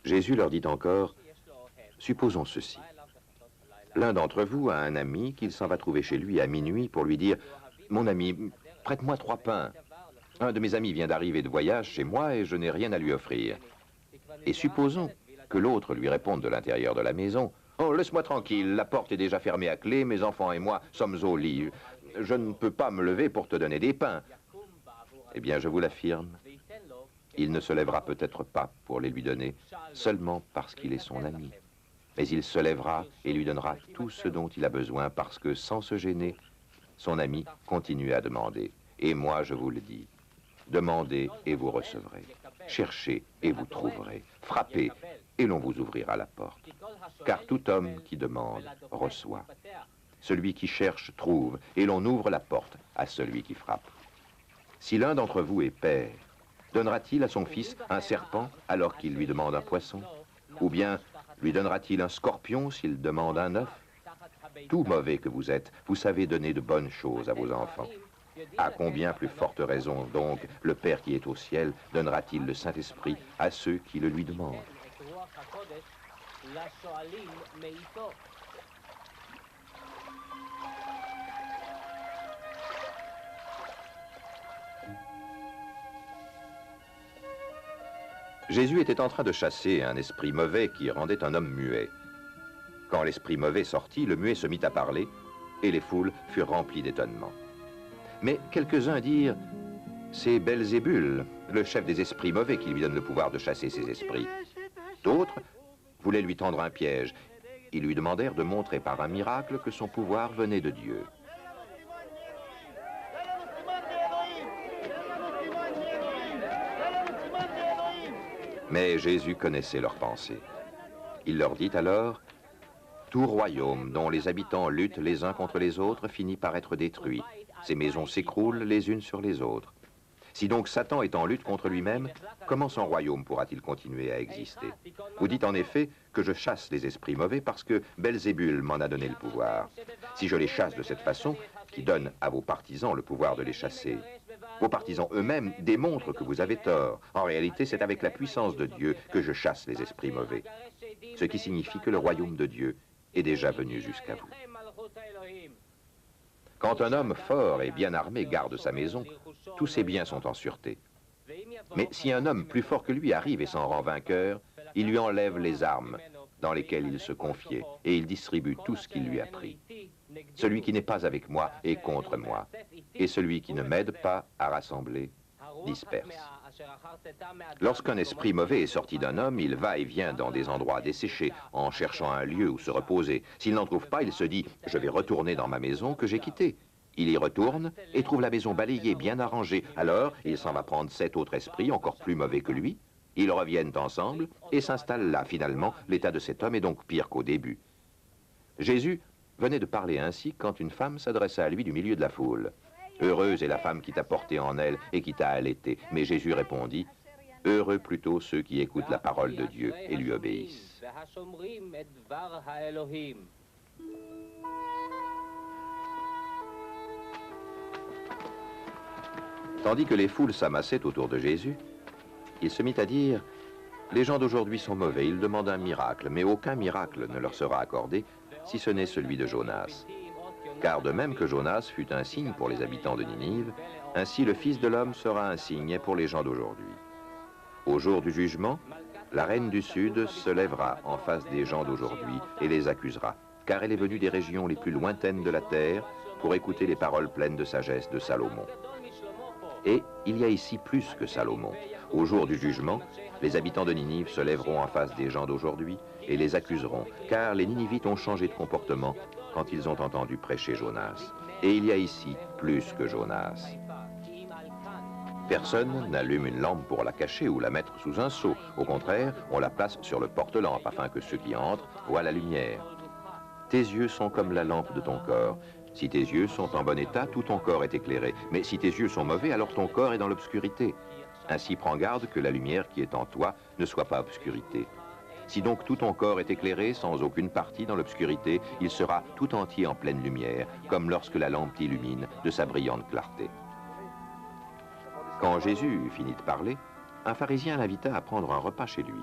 [SPEAKER 1] Jésus leur dit encore, « Supposons ceci. L'un d'entre vous a un ami qu'il s'en va trouver chez lui à minuit pour lui dire, « Mon ami, prête-moi 3 pains. Un de mes amis vient d'arriver de voyage chez moi et je n'ai rien à lui offrir. » Et supposons que l'autre lui réponde de l'intérieur de la maison, « Oh, laisse-moi tranquille, la porte est déjà fermée à clé, mes enfants et moi sommes au lit. Je ne peux pas me lever pour te donner des pains. » Eh bien, je vous l'affirme, il ne se lèvera peut-être pas pour les lui donner, seulement parce qu'il est son ami. Mais il se lèvera et lui donnera tout ce dont il a besoin parce que, sans se gêner, son ami continue à demander. Et moi, je vous le dis, demandez et vous recevrez. Cherchez et vous trouverez. Frappez et l'on vous ouvrira la porte. Car tout homme qui demande reçoit. Celui qui cherche trouve et l'on ouvre la porte à celui qui frappe. Si l'un d'entre vous est père, donnera-t-il à son fils un serpent alors qu'il lui demande un poisson? Ou bien lui donnera-t-il un scorpion s'il demande un œuf? Tout mauvais que vous êtes, vous savez donner de bonnes choses à vos enfants. À combien plus forte raison, donc, le Père qui est au ciel donnera-t-il le Saint-Esprit à ceux qui le lui demandent? Jésus était en train de chasser un esprit mauvais qui rendait un homme muet. Quand l'esprit mauvais sortit, le muet se mit à parler et les foules furent remplies d'étonnement. Mais quelques-uns dirent, « C'est Belzébul, le chef des esprits mauvais, qui lui donne le pouvoir de chasser ces esprits. » D'autres voulaient lui tendre un piège. Ils lui demandèrent de montrer par un miracle que son pouvoir venait de Dieu. Mais Jésus connaissait leurs pensées. Il leur dit alors, « Tout royaume dont les habitants luttent les uns contre les autres finit par être détruit. Ces maisons s'écroulent les unes sur les autres. Si donc Satan est en lutte contre lui-même, comment son royaume pourra-t-il continuer à exister? Vous dites en effet que je chasse les esprits mauvais parce que Belzébul m'en a donné le pouvoir. Si je les chasse de cette façon, qui donne à vos partisans le pouvoir de les chasser, vos partisans eux-mêmes démontrent que vous avez tort. En réalité, c'est avec la puissance de Dieu que je chasse les esprits mauvais. Ce qui signifie que le royaume de Dieu est déjà venu jusqu'à vous. Quand un homme fort et bien armé garde sa maison, tous ses biens sont en sûreté. Mais si un homme plus fort que lui arrive et s'en rend vainqueur, il lui enlève les armes dans lesquelles il se confiait et il distribue tout ce qu'il lui a pris. Celui qui n'est pas avec moi est contre moi, et celui qui ne m'aide pas à rassembler disperse. Lorsqu'un esprit mauvais est sorti d'un homme, il va et vient dans des endroits desséchés en cherchant un lieu où se reposer. S'il n'en trouve pas, il se dit « Je vais retourner dans ma maison que j'ai quittée ». Il y retourne et trouve la maison balayée, bien arrangée. Alors, il s'en va prendre 7 autres esprits encore plus mauvais que lui. Ils reviennent ensemble et s'installent là. Finalement, l'état de cet homme est donc pire qu'au début. Jésus venait de parler ainsi quand une femme s'adressa à lui du milieu de la foule. « Heureuse est la femme qui t'a porté en elle et qui t'a allaité. » Mais Jésus répondit, « Heureux plutôt ceux qui écoutent la parole de Dieu et lui obéissent. » Tandis que les foules s'amassaient autour de Jésus, il se mit à dire, « Les gens d'aujourd'hui sont mauvais, ils demandent un miracle, mais aucun miracle ne leur sera accordé si ce n'est celui de Jonas. Car de même que Jonas fut un signe pour les habitants de Ninive, ainsi le Fils de l'homme sera un signe pour les gens d'aujourd'hui. Au jour du jugement, la reine du Sud se lèvera en face des gens d'aujourd'hui et les accusera, car elle est venue des régions les plus lointaines de la terre pour écouter les paroles pleines de sagesse de Salomon. Et il y a ici plus que Salomon. Au jour du jugement, les habitants de Ninive se lèveront en face des gens d'aujourd'hui et les accuseront, car les Ninivites ont changé de comportement quand ils ont entendu prêcher Jonas. Et il y a ici plus que Jonas. Personne n'allume une lampe pour la cacher ou la mettre sous un seau. Au contraire, on la place sur le porte-lampe afin que ceux qui entrent voient la lumière. Tes yeux sont comme la lampe de ton corps. Si tes yeux sont en bon état, tout ton corps est éclairé. Mais si tes yeux sont mauvais, alors ton corps est dans l'obscurité. Ainsi prends garde que la lumière qui est en toi ne soit pas obscurité. Si donc tout ton corps est éclairé sans aucune partie dans l'obscurité, il sera tout entier en pleine lumière, comme lorsque la lampe t'illumine de sa brillante clarté. Quand Jésus finit de parler, un pharisien l'invita à prendre un repas chez lui.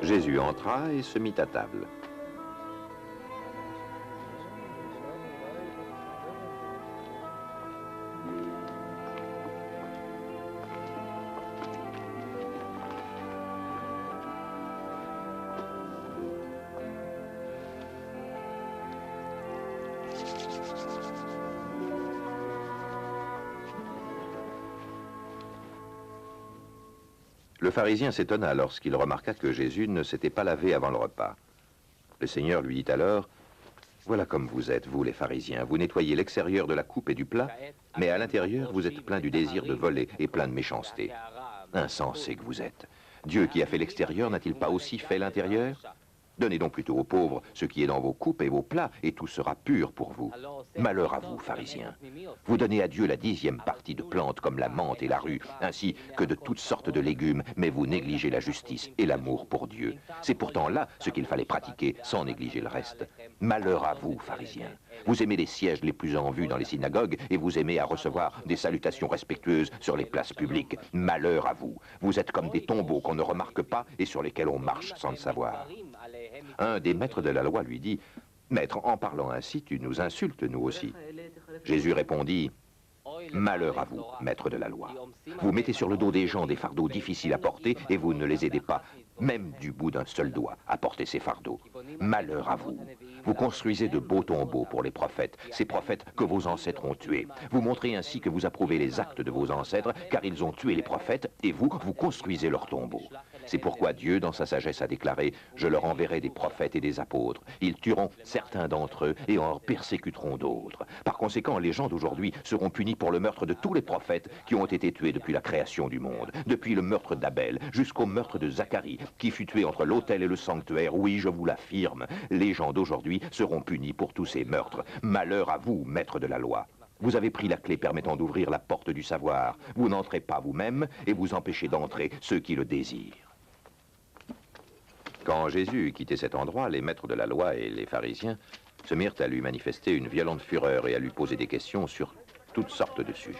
[SPEAKER 1] Jésus entra et se mit à table. Le pharisien s'étonna lorsqu'il remarqua que Jésus ne s'était pas lavé avant le repas. Le Seigneur lui dit alors, « Voilà comme vous êtes, vous les pharisiens, vous nettoyez l'extérieur de la coupe et du plat, mais à l'intérieur vous êtes plein du désir de voler et plein de méchanceté. Insensé que vous êtes. Dieu qui a fait l'extérieur n'a-t-il pas aussi fait l'intérieur ? Donnez donc plutôt aux pauvres ce qui est dans vos coupes et vos plats, et tout sera pur pour vous. Malheur à vous, pharisiens. Vous donnez à Dieu la 10e partie de plantes comme la menthe et la rue, ainsi que de toutes sortes de légumes, mais vous négligez la justice et l'amour pour Dieu. C'est pourtant là ce qu'il fallait pratiquer, sans négliger le reste. Malheur à vous, pharisiens. Vous aimez les sièges les plus en vue dans les synagogues, et vous aimez à recevoir des salutations respectueuses sur les places publiques. Malheur à vous. Vous êtes comme des tombeaux qu'on ne remarque pas et sur lesquels on marche sans le savoir. Un des maîtres de la loi lui dit, « Maître, en parlant ainsi, tu nous insultes, nous aussi. » Jésus répondit, « Malheur à vous, maître de la loi. Vous mettez sur le dos des gens des fardeaux difficiles à porter et vous ne les aidez pas, même du bout d'un seul doigt, à porter ces fardeaux. Malheur à vous. Vous construisez de beaux tombeaux pour les prophètes, ces prophètes que vos ancêtres ont tués. Vous montrez ainsi que vous approuvez les actes de vos ancêtres, car ils ont tué les prophètes, et vous construisez leurs tombeaux. C'est pourquoi Dieu, dans sa sagesse, a déclaré « Je leur enverrai des prophètes et des apôtres. Ils tueront certains d'entre eux et en persécuteront d'autres. Par conséquent, les gens d'aujourd'hui seront punis pour le meurtre de tous les prophètes qui ont été tués depuis la création du monde, depuis le meurtre d'Abel jusqu'au meurtre de Zacharie, qui fut tué entre l'autel et le sanctuaire. Oui, je vous l'affirme, les gens d'aujourd'hui seront punis pour tous ces meurtres. Malheur à vous, maître de la loi. Vous avez pris la clé permettant d'ouvrir la porte du savoir. Vous n'entrez pas vous-même et vous empêchez d'entrer ceux qui le désirent. » Quand Jésus eut quitté cet endroit, les maîtres de la loi et les pharisiens se mirent à lui manifester une violente fureur et à lui poser des questions sur toutes sortes de sujets.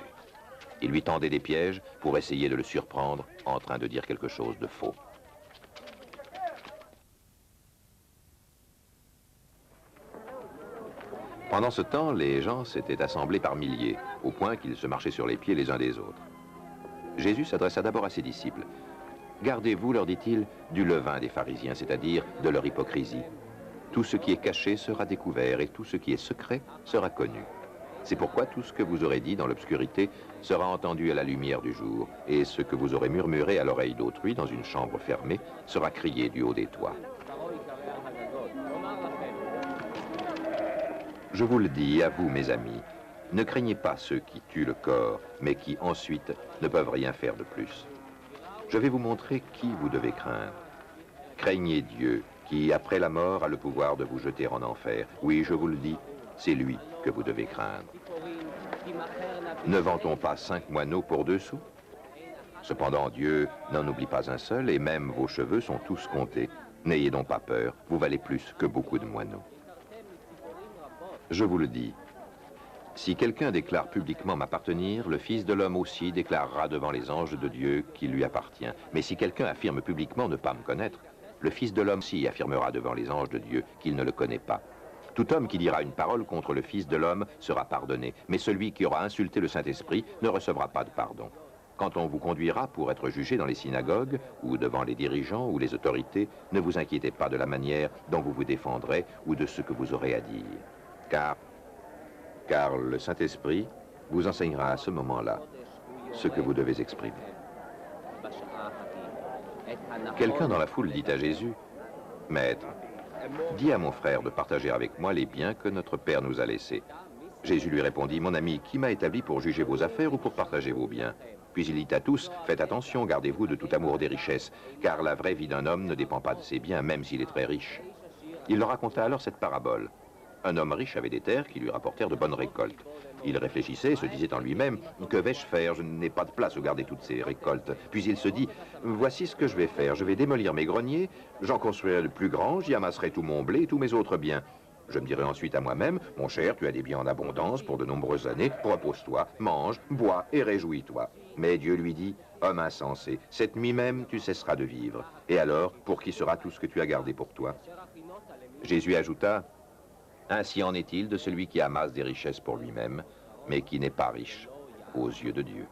[SPEAKER 1] Ils lui tendaient des pièges pour essayer de le surprendre en train de dire quelque chose de faux. Pendant ce temps, les gens s'étaient assemblés par milliers, au point qu'ils se marchaient sur les pieds les uns des autres. Jésus s'adressa d'abord à ses disciples. « Gardez-vous, leur dit-il, du levain des pharisiens, c'est-à-dire de leur hypocrisie. Tout ce qui est caché sera découvert et tout ce qui est secret sera connu. C'est pourquoi tout ce que vous aurez dit dans l'obscurité sera entendu à la lumière du jour, et ce que vous aurez murmuré à l'oreille d'autrui dans une chambre fermée sera crié du haut des toits. Je vous le dis à vous, mes amis, ne craignez pas ceux qui tuent le corps, mais qui ensuite ne peuvent rien faire de plus. Je vais vous montrer qui vous devez craindre. Craignez Dieu, qui, après la mort, a le pouvoir de vous jeter en enfer. Oui, je vous le dis, c'est lui que vous devez craindre. Ne vend-on pas 5 moineaux pour 2 sous? Cependant, Dieu n'en oublie pas un seul, et même vos cheveux sont tous comptés. N'ayez donc pas peur, vous valez plus que beaucoup de moineaux. Je vous le dis, si quelqu'un déclare publiquement m'appartenir, le Fils de l'homme aussi déclarera devant les anges de Dieu qu'il lui appartient. Mais si quelqu'un affirme publiquement ne pas me connaître, le Fils de l'homme aussi affirmera devant les anges de Dieu qu'il ne le connaît pas. Tout homme qui dira une parole contre le Fils de l'homme sera pardonné, mais celui qui aura insulté le Saint-Esprit ne recevra pas de pardon. Quand on vous conduira pour être jugé dans les synagogues ou devant les dirigeants ou les autorités, ne vous inquiétez pas de la manière dont vous vous défendrez ou de ce que vous aurez à dire. Car le Saint-Esprit vous enseignera à ce moment-là ce que vous devez exprimer. Quelqu'un dans la foule dit à Jésus, « Maître, dis à mon frère de partager avec moi les biens que notre Père nous a laissés. » Jésus lui répondit, « Mon ami, qui m'a établi pour juger vos affaires ou pour partager vos biens ?» Puis il dit à tous, « Faites attention, gardez-vous de tout amour des richesses, car la vraie vie d'un homme ne dépend pas de ses biens, même s'il est très riche. » Il leur raconta alors cette parabole. Un homme riche avait des terres qui lui rapportèrent de bonnes récoltes. Il réfléchissait, se disait en lui-même, « Que vais-je faire? Je n'ai pas de place où garder toutes ces récoltes. » Puis il se dit, « Voici ce que je vais faire. Je vais démolir mes greniers, j'en construirai le plus grand, j'y amasserai tout mon blé et tous mes autres biens. Je me dirai ensuite à moi-même, « Mon cher, tu as des biens en abondance pour de nombreuses années, repose-toi, mange, bois et réjouis-toi. » Mais Dieu lui dit, « Homme insensé, cette nuit même tu cesseras de vivre. Et alors, pour qui sera tout ce que tu as gardé pour toi? » Jésus ajouta, « Ainsi en est-il de celui qui amasse des richesses pour lui-même, mais qui n'est pas riche aux yeux de Dieu. »